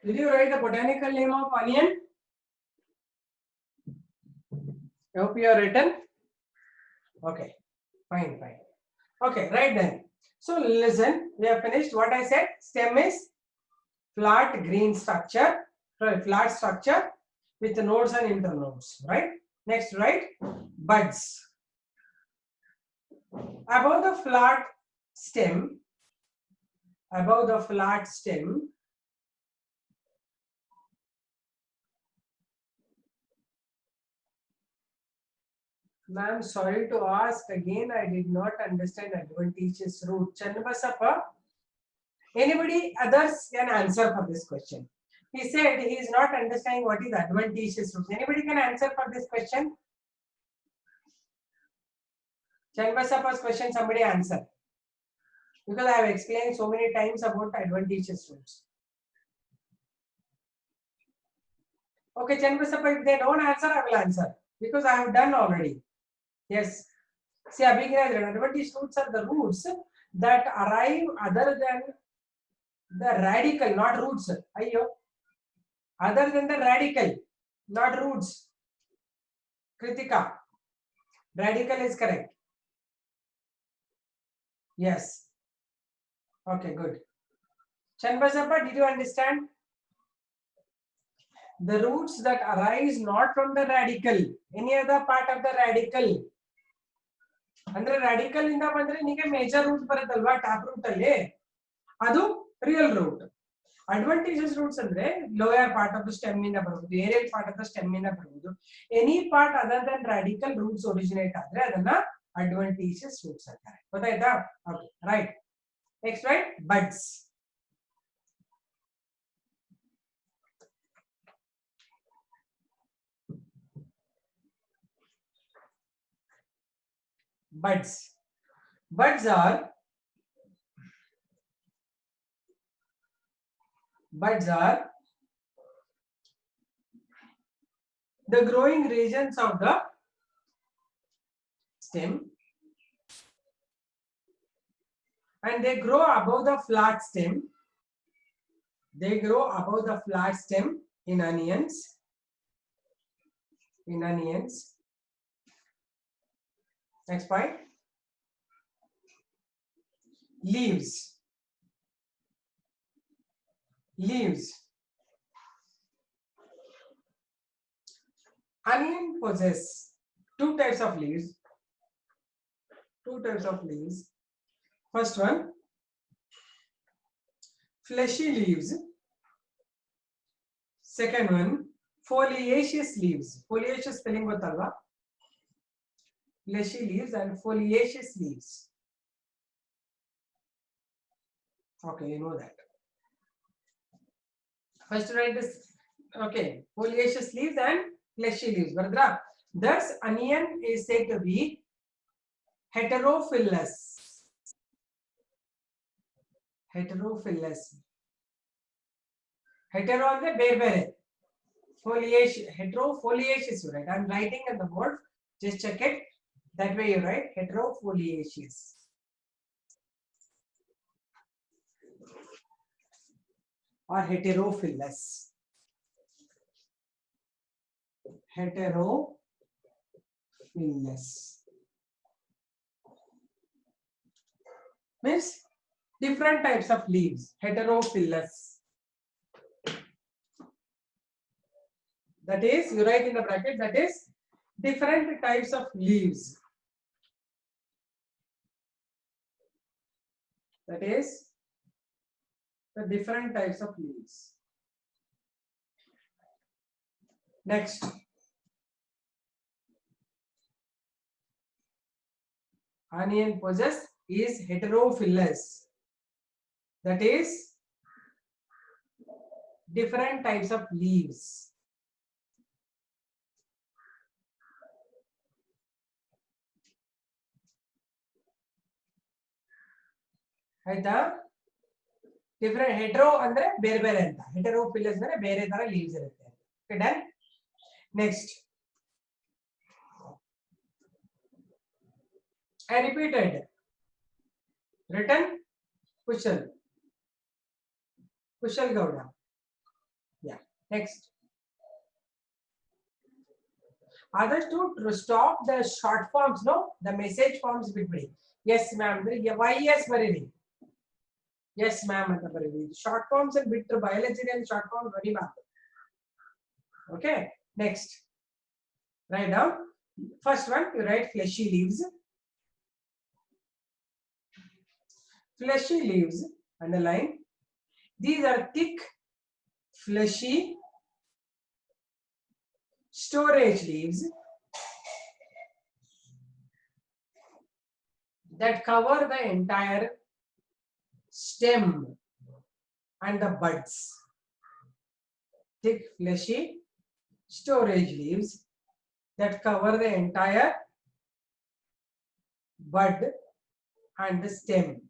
Did you write the botanical name of onion? I hope you have written. Okay, fine. Okay, right then. So listen, we have finished what I said. Stem is flat green structure, right? Flat structure with nodes and internodes, right? Next, right? Buds. Above the flat stem, ma'am, sorry to ask again, I did not understand adventitious root. Channabasappa, anybody others can answer for this question. He said he is not understanding what is adventitious root. Anybody can answer for this question? Channabasappa's question, somebody answer. Because I have explained so many times about adventitious roots. Okay, Channabasappa, if they don't answer, I will answer. Because I have done already. Yes. See, adventitious roots are the roots that arrive other than the radical, not roots. Ayyo. Other than the radical, not roots. Kritika. Radical is correct. Yes. Okay, good. Chanbasappa, did you understand? The roots that arise not from the radical, any other part of the radical. ಅಂದ್ರೆ radical ಇಂದ ಬಂದ್ರೆ ನಿಮಗೆ major root ಬರುತ್ತಲ್ವಾ top root ಅಲ್ಲಿ ಅದು real root. Adventitious roots ಅಂದ್ರೆ lower part of the stem ಇಂದ ಬರಬಹುದು, aerial part of the stem ಇಂದ ಬರಬಹುದು. Any part other than radical roots originate ಆದ್ರೆ ಅದನ್ನ ಅಡ್ವಾಂಟೇಜಸ್ ರೂಟ್ಸ್ ಅಂತಾರೆ. ಗೊತ್ತಾಯ್ತಾ? Okay, right. Next right, buds. Buds. Buds are the growing regions of the stem, and they grow above the flat stem. They grow above the flat stem in onions. Next point, leaves. Onion possess two types of leaves. First one, fleshy leaves. Second one, foliaceous leaves. Foliaceous spelling gottalla? Fleshy leaves and foliaceous leaves. Okay, you know that. First write this. Okay, foliaceous leaves and fleshy leaves. Bardra. Thus, onion is said to be heterophyllous. Hetero ಅಂದ್ರೆ ಬೇರೆ ಬೇರೆ. Heterofoliaceous, right? I'm writing on the board. Just check it. That way you write heterofoliaceous. Or heterophyllous. Means different types of leaves. Heterophyllous. That is, you write in the bracket, that is different types of leaves. That is the different types of leaves. Next, onion possess is heterophyllous. That is different types of leaves. ಆಯ್ತಾ? Different ಹೆಟರೋ ಅಂದ್ರೆ ಬೇರೆ ಬೇರೆ ಅಂತ, ಹೆಟರೋಫಿಲ್ಲಸ್ ಅಂದ್ರೆ ಬೇರೆ ತರ leaves ಇರುತ್ತೆ. Okay, done. Next, I repeated. Written Kushal Gowda. Yeah. Next, others to stop the short forms, no, the message forms between. Yes ma'am, yes bariri. Yes ma'am anta bariri. Short forms and bit biology and short forms very bad. Okay, next, write down. First one, you write fleshy leaves. Fleshy leaves, underline. These are thick, fleshy storage leaves that cover the entire stem and the buds. Thick, fleshy storage leaves that cover the entire bud and the stem.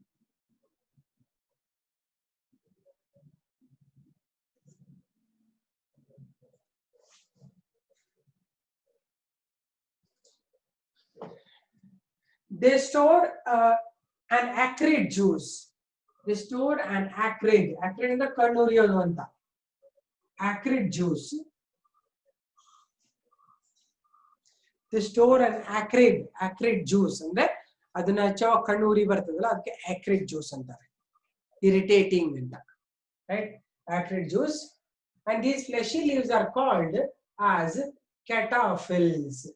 They store an acrid juice. They store an acrid in the kannuriyolu anta. Acrid juice. They store an acrid juice ಅಂದ್ರೆ ಅದನ್ನ ಕಣ್ಣೂರಿ ಬರ್ತದಲ್ಲ ಅದಕ್ಕೆ acrid juice ಅಂತಾರೆ. Irritating ಅಂತ. right? Acrid juice. And these fleshy leaves are called as cataphils.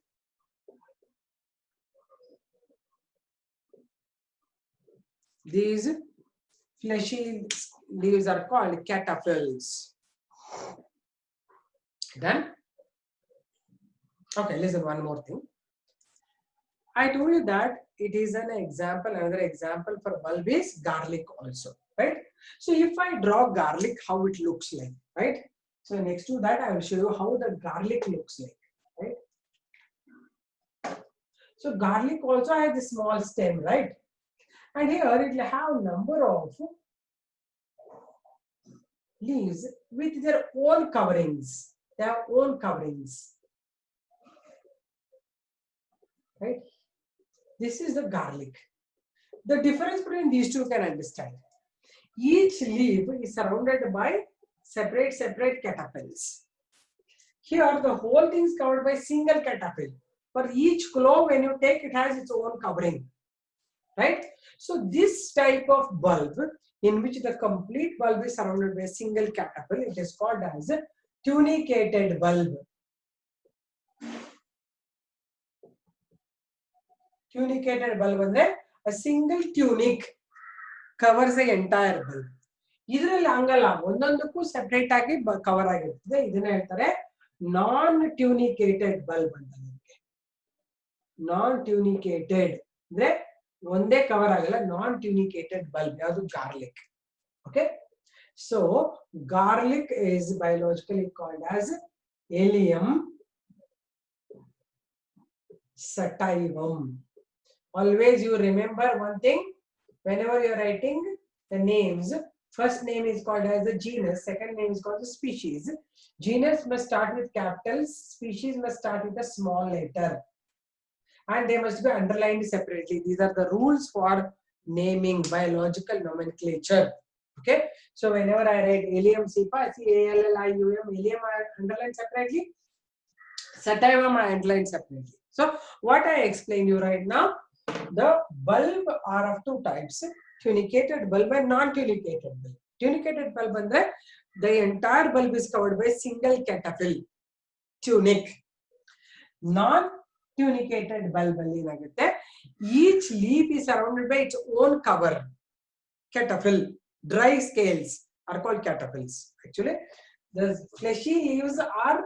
These fleshy leaves are called cataphils. Done? Okay, listen, one more thing. I told you that it is an example, another example for bulb is garlic also, right? So if I draw garlic, how it looks like, right? So next to that, I will show you how the garlic looks like, right? So garlic also has a small stem, right? And here it will have number of leaves with their own coverings. They have own coverings, right? This is the garlic. The difference between these two can understand. Each leaf is surrounded by separate cataphyls. Here the whole thing is covered by single cataphyl. For each clove, when you take, it has its own covering, right? So this type of bulb, in which the complete bulb is surrounded by a single cataphyl, it is called as a tunicated bulb. Tunicated bulb ಅಂದ್ರೆ a single tunic covers the entire bulb. ಇದರಲ್ಲಿ ಹಂಗಲ್ಲ, ಒಂದೊಂದಕ್ಕೂ separate ಆಗಿ cover ಆಗಿರ್ತದೆ. ಇದನ್ನ ಹೇಳ್ತಾರೆ ನಾನ್ tunicated bulb ಅಂತ. ನಿಮಗೆ ನಾನ್ ಟ್ಯೂನಿಕೇಟೆಡ್ ಅಂದ್ರೆ ಒಂದೇ ಕವರ್ ಆಗಲ್ಲ, ನಾನ್ ಟ್ಯೂನಿಕೇಟೆಡ್ ಬಲ್ಬ್ ಯಾವುದು garlic. Okay, so garlic is biologically called as allium sativum. Always you remember one thing, whenever you are writing the names, first name is called as the genus, second name is called the species. Genus must start with capitals, species must start with a small letter, and they must be underlined separately. These are the rules for naming, biological nomenclature. Okay, so whenever I write Allium cepa, Callium, Allium I underline separately, sativum I underline separately. So what I explained you right now, the bulb are of two types, tunicated bulb and non-tunicated bulb. Tunicated bulb andre the entire bulb is covered by single cataphyl tunic. Non-tunicated bulb alli enagutte, each leaf is surrounded by its own cover, cataphyl. Dry scales are called cataphyls. Actually the fleshy leaves are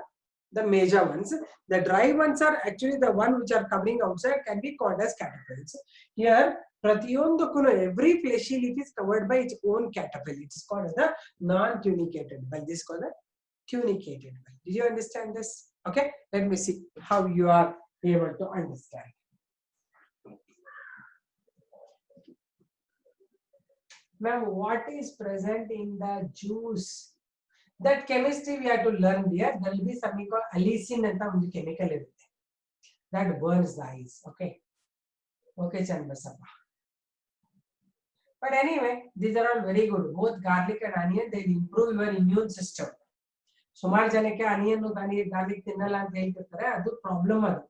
the major ones. The dry ones are actually the one which are covering outside, can be called as cataphyls. Here pratiyondukku every fleshy leaf is covered by its own cataphyl. It is called as the non-tunicated bulb. This is called the tunicated bulb. Did you understand this? Okay, let me see how you are able to understand. Ma'am, what is present in the juice? That chemistry we have to learn there. There will be something called allicin and some chemical that burns the eyes. Okay, okay, Chandrasapa. But anyway, these are all very good. Both garlic and onion, they improve your immune system. ಸುಮಾರು ಜನಕ್ಕೆ onion garlic ತಿನ್ನಲ್ಲ ಅಂತ ಹೇಳ್ತಿರ್ತಾರೆ, ಅದು problem. ಅದು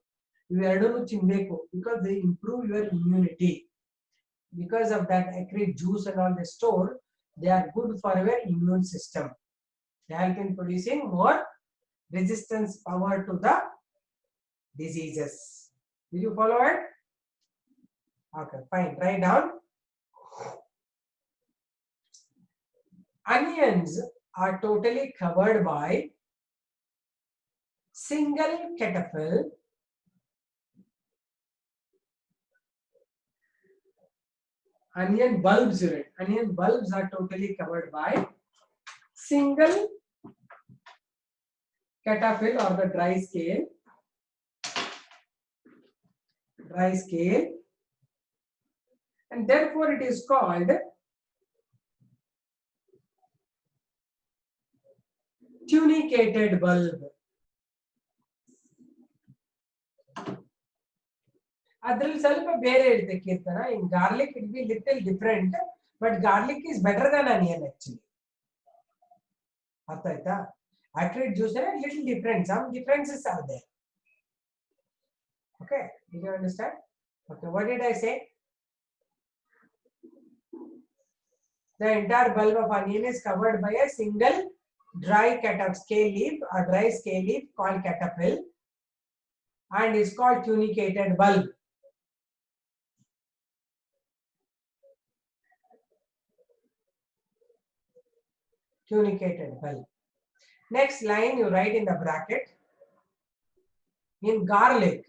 ಇವೆರಡನ್ನು ತಿನ್ಬೇಕು, because they improve your immunity. Because of that acrid juice and all they store, they are good for your immune system. They help in producing more resistance power to the diseases. Did you follow it? Okay, fine. Write down. Onions are totally covered by single cataphyl onion bulbs. Onion bulbs are totally covered by single cataphyl or the dry scale, and therefore it is called tunicated bulb. ಅದ್ರಲ್ಲಿ ಸ್ವಲ್ಪ ಬೇರೆ ಇರುತ್ತೆ ಕೀರ್ತನ. In garlic it will be little different, but garlic is better than onion actually. ಅರ್ಥ ಆಯ್ತಾ? Acrid juice is little different. Some differences are there. Okay, did you understand? Okay, what did I say? The entire bulb of onion is covered by a single dry scale leaf or dry scale leaf called cataphyll and is called tunicated bulb. Tunicated bulb. Next line you write in the bracket. In garlic,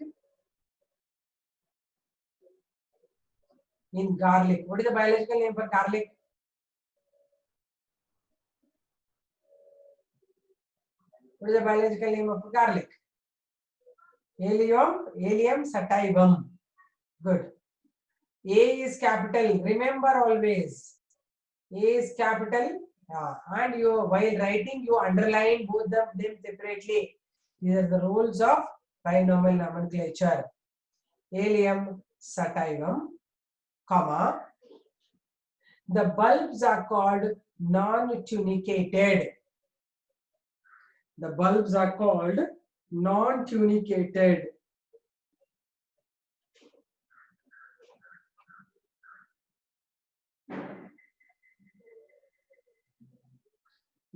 what is the biological name for garlic? What is the biological name of garlic? Allium sativum. Good. A is capital. Remember always. A is capital. And you, while writing, you underline both of them separately. These are the rules of binomial nomenclature. Allium sativum, comma. The bulbs are called non-tunicated. The bulbs are called non-tunicated.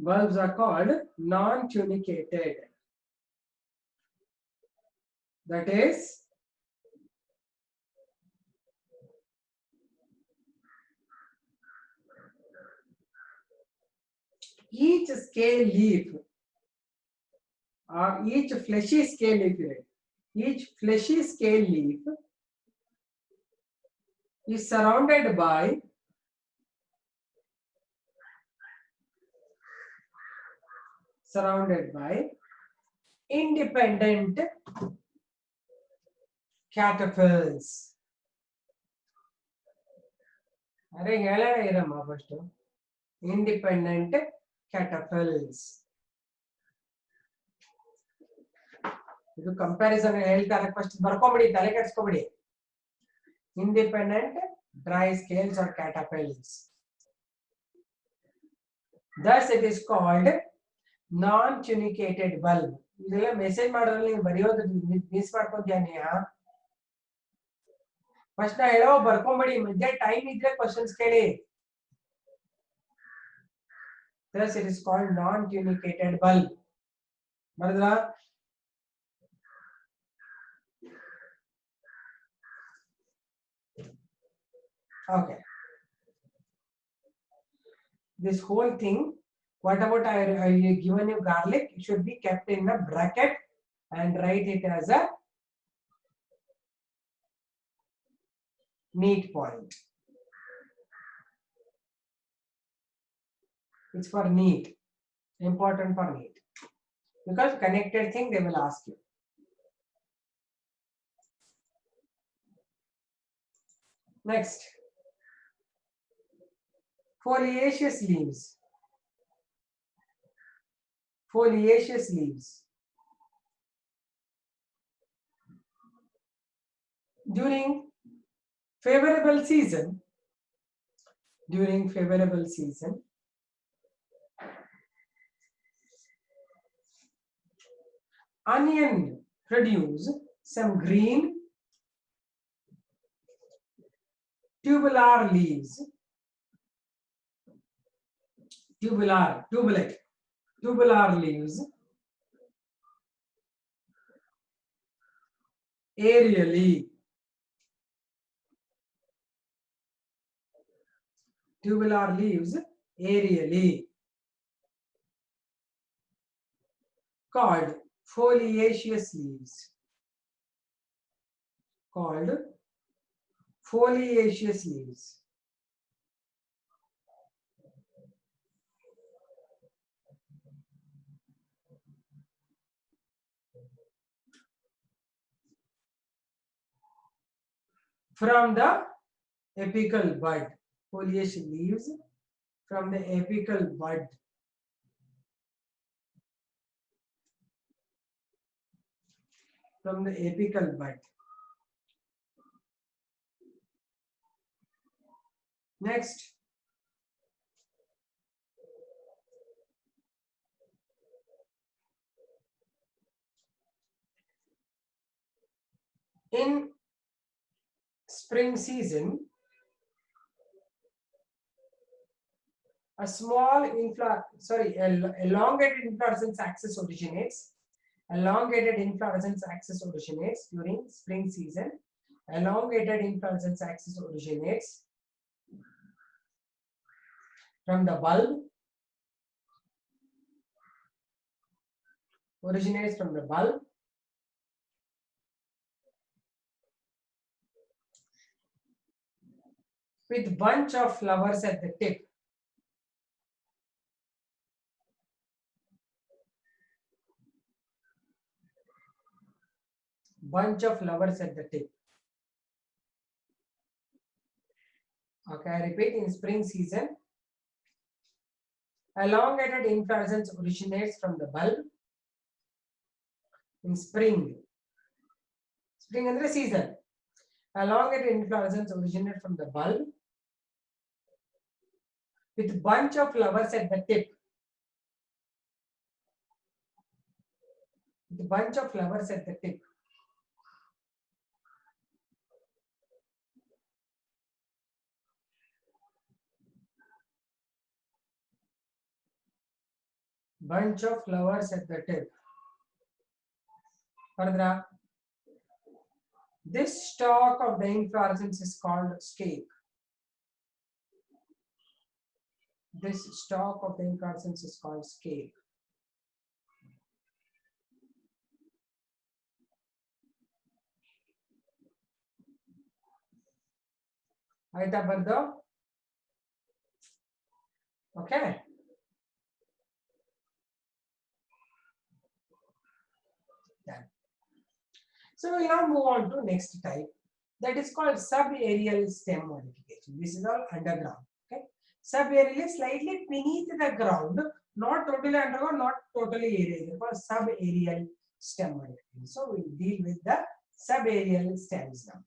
Bulbs are called non-tunicated. That is, each scale leaf or each fleshy scale leaf is surrounded by independent cataphyls. Independent cataphyls. ಇದು comparison ಹೇಳ್ತಾರೆ first ಬರ್ಕೊಂಬಿಡಿ ತಲೆ ಕೆಡಿಸ್ಕೊಬಿಡಿ independent dry scales or cataphyls. Thus it is called non-tunicated bulb. ಇದೆಲ್ಲ message ಮಾಡೋದ್ರಲ್ಲಿ ನೀವು ಬರೆಯೋದು miss ಮಾಡ್ಕೊಂತೀಯ ನೀಯ first ನಾ ಹೇಳೋ ಬರ್ಕೊಂಬಿಡಿ ಮಧ್ಯ ಟೈಮ್ ಇದ್ರೆ ಕ್ವಶನ್ಸ್ ಕೇಳಿ. Thus it is called non-tunicated bulb. ಬರೆದ್ರಾ? Okay. This whole thing, what about I given you garlic, it should be kept in a bracket and write it as a neat point. It's for neat, important for neat, because connected thing they will ask you. Next, foliaceous leaves. Foliaceous leaves. During favorable season, onion produce some green tubular leaves. Tubular leaves aerially. Tubular leaves aerially, called foliaceous leaves. Called foliaceous leaves. From the apical bud. Foliaceous leaves from the apical bud. From the apical bud. Next, in spring season, a small elongated inflorescence axis originates. Elongated inflorescence axis originates during spring season. Elongated inflorescence axis originates from the bulb. Originates from the bulb. With bunch of flowers at the tip. Bunch of flowers at the tip. Okay, I repeat, in spring season, elongated inflorescence originates from the bulb. In spring andre season, elongated inflorescence originates from the bulb with bunch of flowers at the tip. With bunch of flowers at the tip. Bunch of flowers at the tip. Further, this stalk of the inflorescence is called stake. This stalk of the inflorescence is called stake. Aita bardo? Okay. Done. So we now move on to next type. That is called subaerial stem modification. This is all underground. Okay. Subaerial is slightly beneath the ground, not totally underground, not totally aerial. Called subaerial stem modification. So we deal with the subaerial stems now.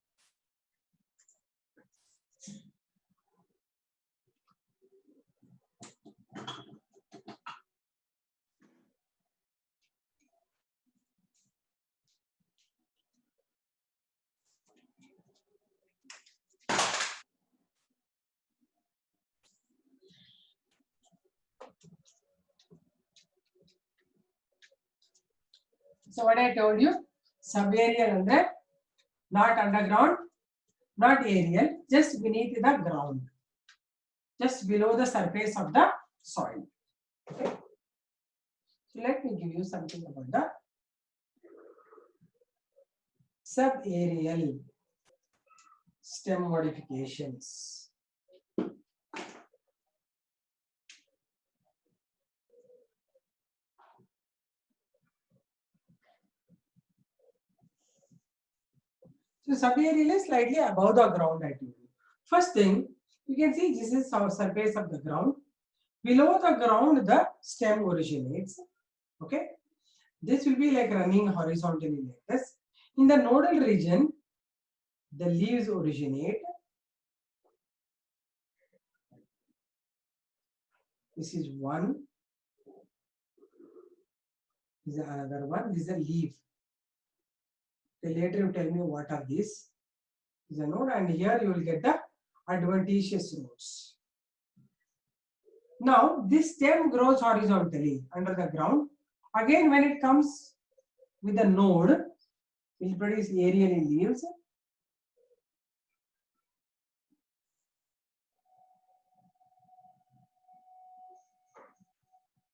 So what I told you, subaerial and not underground, not aerial, just beneath the ground, just below the surface of the soil. Okay. So let me give you something about the subaerial stem modifications. So subaerial is slightly above the ground. I told you. First thing, you can see this is our surface of the ground. Below the ground, the stem originates. Okay, this will be like running horizontally like this. In the nodal region, the leaves originate. This is one. This is another one. This is a leaf. Okay, later you tell me what are these. This is a node, and here you will get the adventitious nodes. Now this stem grows horizontally under the ground. Again, when it comes with a node, it will produce aerial leaves.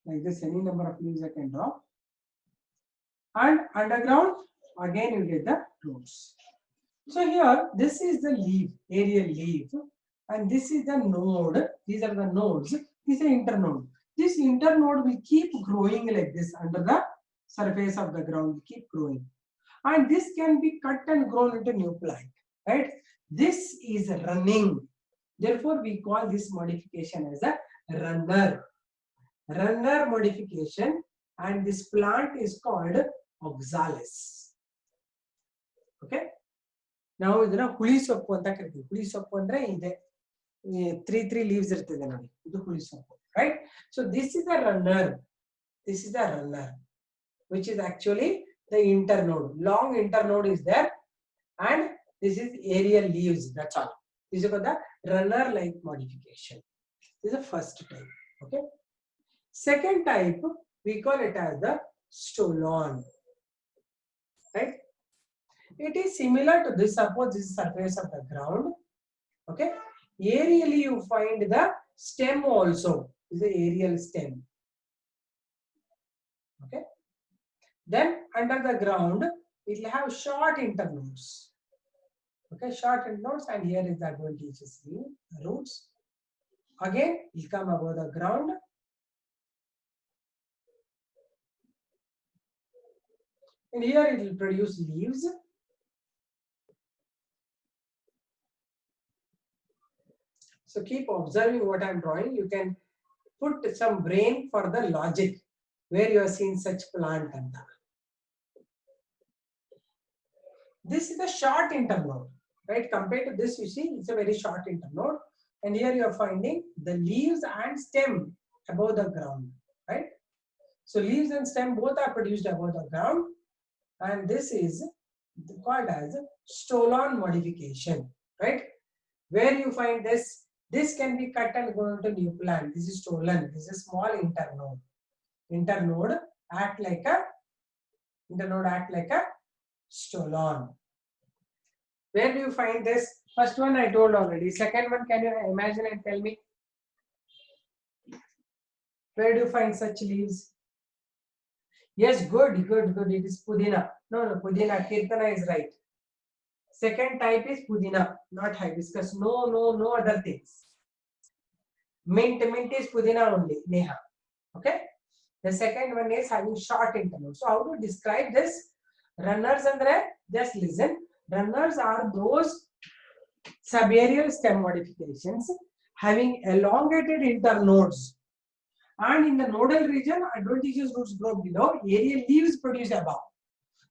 Like this, any number of leaves I can draw. And underground, again you get the nodes. So here, this is the leaf, aerial leaf, and this is the node. These are the nodes. This is the internode. This internode will keep growing like this under the surface of the ground, keep growing. And this can be cut and grown into new plant, right? This is running. Therefore, we call this modification as a runner. Runner modification, and this plant is called oxalis. Okay. Now, ಇದನ್ನ ಹುಳಿ ಸೊಪ್ಪು ಅಂತ ಕರಿತೀವಿ. ಹುಳಿ ಸೊಪ್ಪು ಅಂದ್ರೆ ಇದೆ 3 leaves ಇರ್ತದೆ ನೋಡಿ, ಇದು ಹುಳಿ ಸೊಪ್ಪು, right? So this is a runner. This is a runner, which is actually the internode. Long internode is there, and this is aerial leaves. That's all. This is called the runner-like modification. This is the first type. Okay. Second type, we call it as the stolon. Right? It is similar to this. Suppose this is surface of the ground. Okay. Aerially, you find the stem also. This is the aerial stem. Okay. Then under the ground, it will have short internodes. Okay, short internodes, and here is the adventitious roots. Again, it will come above the ground. And here it will produce leaves. So keep observing what I am drawing. You can put some brain for the logic where you have seen such plant. This is a short internode, right? Compared to this, you see, it's a very short internode. And here you are finding the leaves and stem above the ground, right? So leaves and stem both are produced above the ground. And this is called as stolon modification, right? Where you find this, this can be cut and go into new plant. This is stolon. This is a small internode. Internode act like a stolon. Where do you find this? First one I told already. Second one, can you imagine and tell me? Where do you find such leaves? Yes, good. It is Pudina. No, Pudina. Kirtana is right. Second type is Pudina, not hibiscus. No other things. Mint is Pudina only, Neha. Okay. The second one is having short interval. So how to describe this? Runners andre, just listen. Runners are those subaerial stem modifications having elongated internodes. And in the nodal region, adventitious roots grow below, aerial leaves produce above.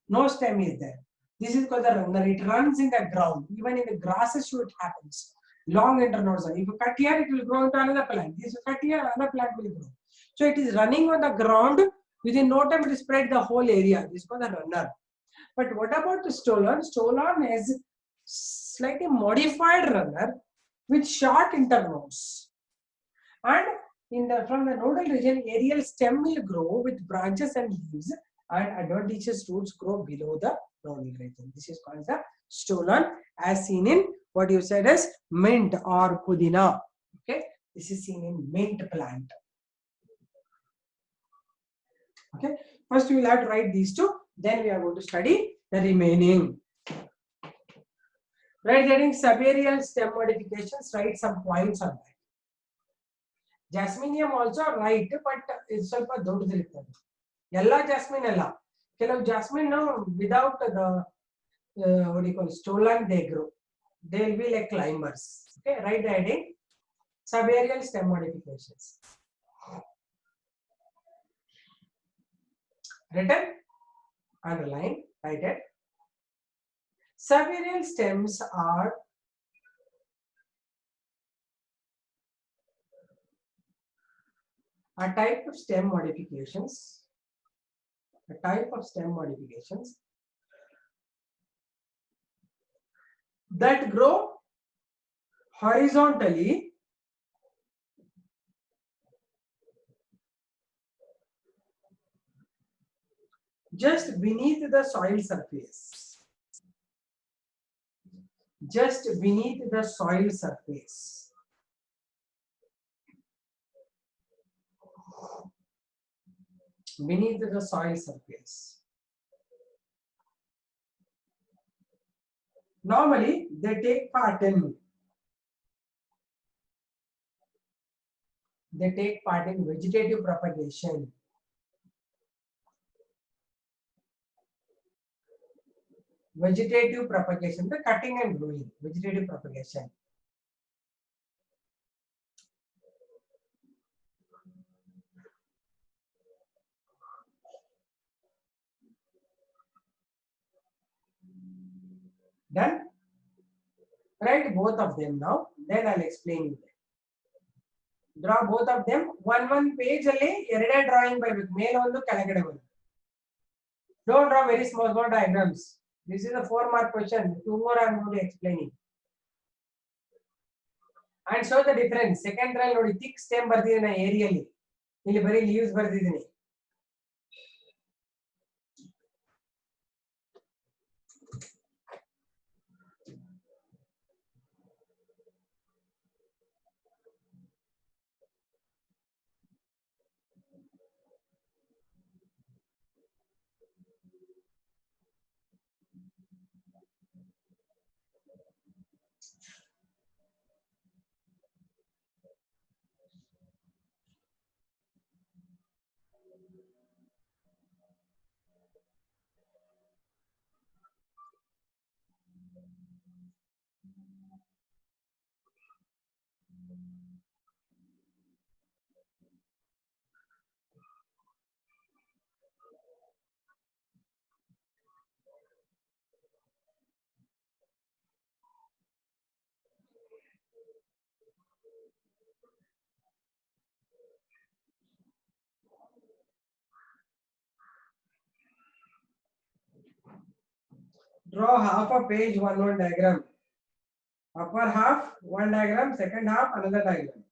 No stem is there. This is called the runner. It runs in the ground. Even in the grasses, it happens. Long internodes. If you cut here, it will grow into another plant. If you cut here, another plant will grow. So it is running on the ground. Within no time, it will spread the whole area. This is called the runner. But what about the stolon? Stolon is slightly modified runner with short internodes. And from the nodal region, aerial stem will grow with branches and leaves, and adventitious roots grow below the nodal region. This is called the stolon, as seen in what you said as mint or pudina. Okay, this is seen in mint plant. Okay, first we will have to write these two, then we are going to study the remaining. Right, getting subaerial stem modifications, write some points on that. Jasminium also right, but it's ಸ್ವಲ್ಪ ದೊಡ್ಡದಿರುತ್ತದೆ. ಎಲ್ಲ jasmine ಅಲ್ಲ. ಕೆಲವು jasmine without the what do you call stolon they grow. They will be like climbers. Okay, write the heading. Subaerial stem modifications. Written, underline, write it. Subaerial stems are a type of stem modifications. A type of stem modifications that grow horizontally just beneath the soil surface. Just beneath the soil surface. Beneath the soil surface. Normally, they take part in vegetative propagation. Vegetative propagation, the cutting and growing, vegetative propagation. Done? Write both of them now, then I'll explain you. Draw both of them. One page alli erade drawing by ಮೇಲೆ ಒಂದು ಕೆಳಗಡೆ ಒಂದು. Don't draw very small diagrams. This is a 4-mark question. 2 more I am going to explaining. and show the difference. Second trial ನೋಡಿ thick stem ಬರ್ದಿದ್ದೀನಿ ನಾ ಏರಿಯಲ್ಲಿ, ಇಲ್ಲಿ ಬರೀ leaves ಬರ್ದಿದ್ದೀನಿ. Draw half a page, one diagram. Upper half, one diagram, second half, another diagram.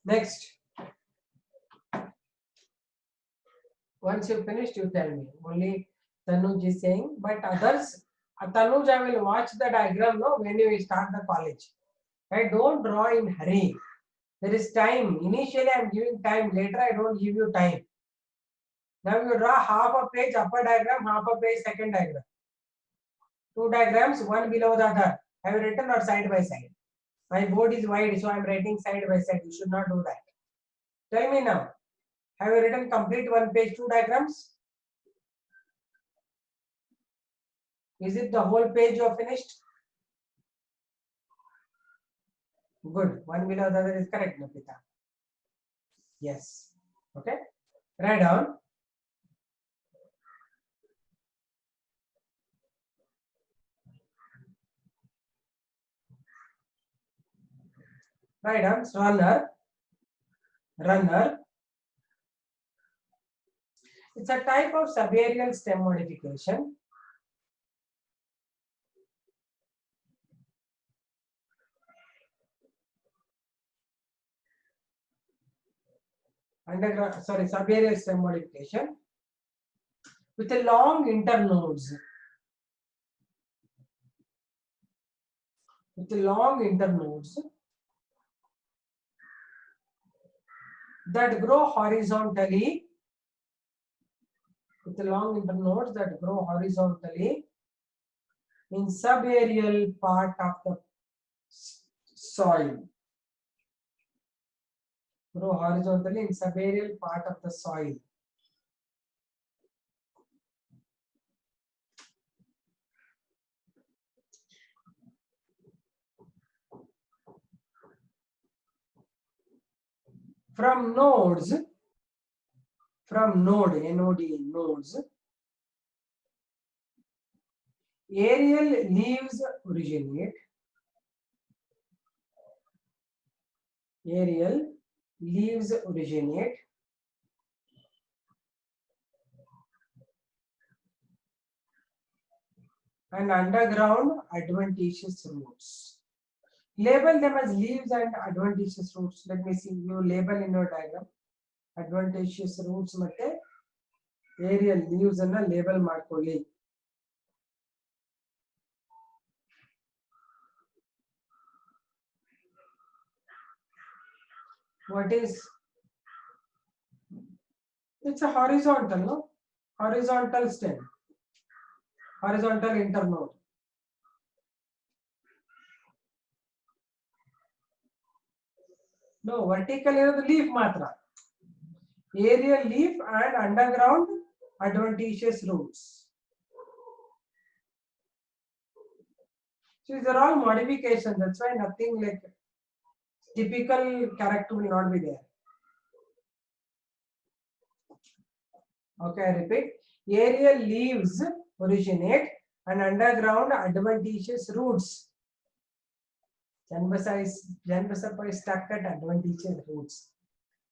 Next. Once you finished, you tell me. Only Tanuj is saying, but others, Tanuj, I will watch the diagram no, when you start the college. Right? Don't draw in hurry. There is time. Initially, I am giving time. Later, I don't give you time. Now you draw half a page upper diagram, half a page second diagram. Two diagrams, one below the other. Have you written or side by side? My board is wide, so I am writing side by side. You should not do that. Tell me now. Have you written complete one page, two diagrams? Is it the whole page you have finished? Good. One below the other is correct, Napita. Yes. Okay. Write down. Write down. Runner. Runner. It's a type of subaerial stem modification. Subaerial stem modification with a long internodes. With the long internodes that grow horizontally. With the long internodes that grow horizontally in subaerial part of the soil. Grow horizontally in subaerial part of the soil. From nodes, from node, N-O-D, nodes, aerial leaves originate. Aerial leaves originate and underground adventitious roots. Label them as leaves and adventitious roots. Let me see. You label in your diagram. Adventitious roots matte aerial leaves anna label ಮಾಡ್ಕೊಳ್ಳಿ. What is? It's a horizontal, no? Horizontal stem. Horizontal internode. No, vertical is the leaf matra. Aerial leaf and underground adventitious roots. So these are all modifications. That's why nothing like typical character will not be there. Okay, I repeat. Aerial leaves originate and underground adventitious roots. Janbasa is stuck at adventitious roots.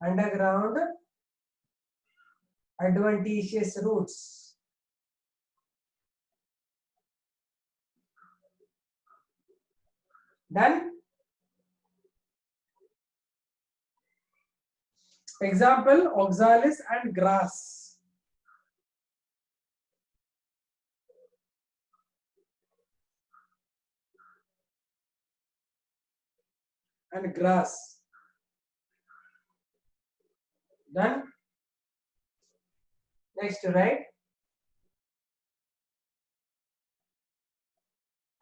Underground adventitious roots. Done. Example, oxalis and grass. And grass. Done. Next, right?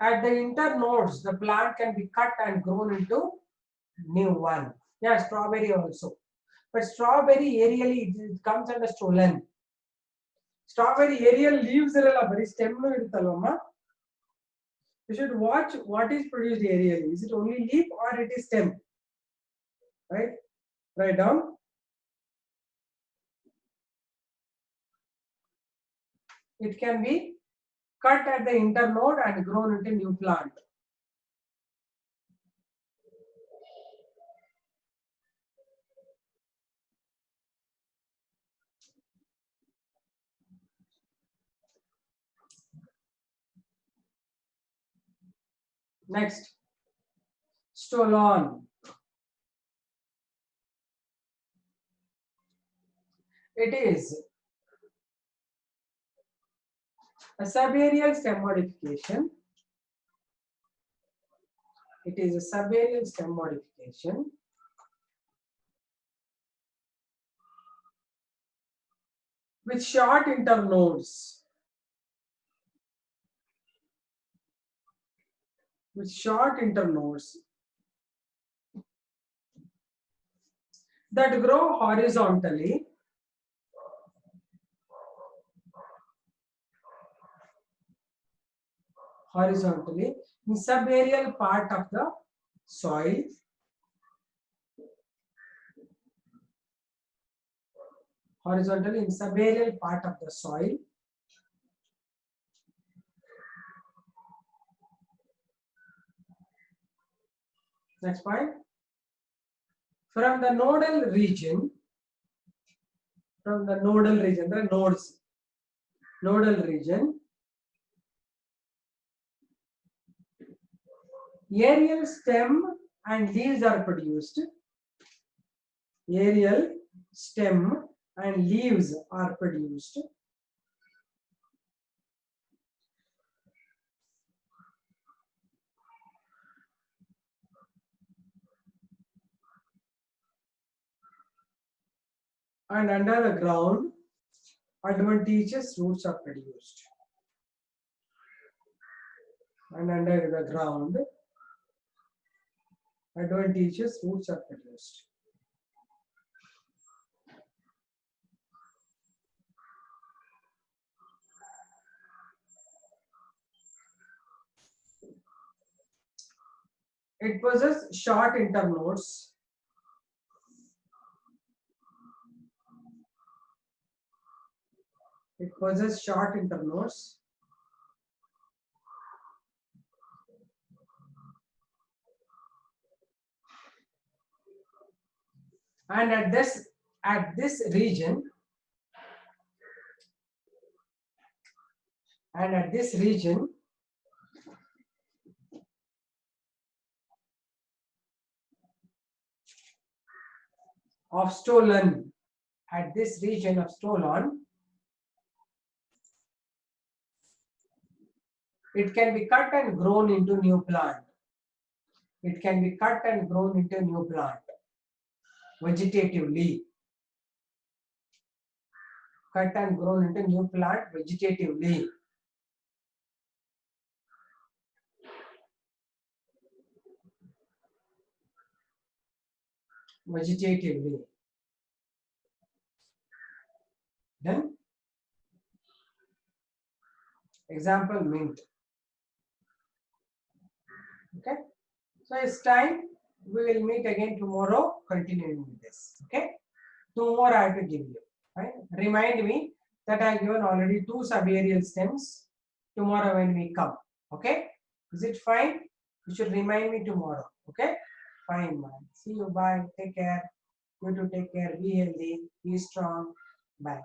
At the internodes, the plant can be cut and grown into new one. Yeah, strawberry also. But strawberry aerially it comes under stolon. Strawberry aerial leaves very stem. You should watch what is produced aerially. Is it only leaf or it is stem? Right? Write down. It can be cut at the internode and grown into new plant. Next, stolon. It is a subaerial stem modification. It is a subaerial stem modification with short internodes. With short internodes that grow horizontally in subaerial part of the soil. Horizontally in subaerial part of the soil. Next point. From the nodal region, there are nodes. Nodal region, aerial stem and leaves are produced. Aerial stem and leaves are produced. And under the ground, adventitious roots are produced. And under the ground, adventitious roots are produced. It possesses short internodes. It possesses short internodes. And at this region, of stolon, it can be cut and grown into new plant. It can be cut and grown into new plant vegetatively. Cut and grown into new plant vegetatively. Then, example, mint. Okay, so it's time. We will meet again tomorrow, continuing with this. Okay, 2 more I have to give you. Right? Remind me that I have given already 2 subaerial stems tomorrow when we come. Okay, is it fine? You should remind me tomorrow. Okay, fine, man. See you. Bye. Take care. You too. Take care. Be healthy. Be strong. Bye.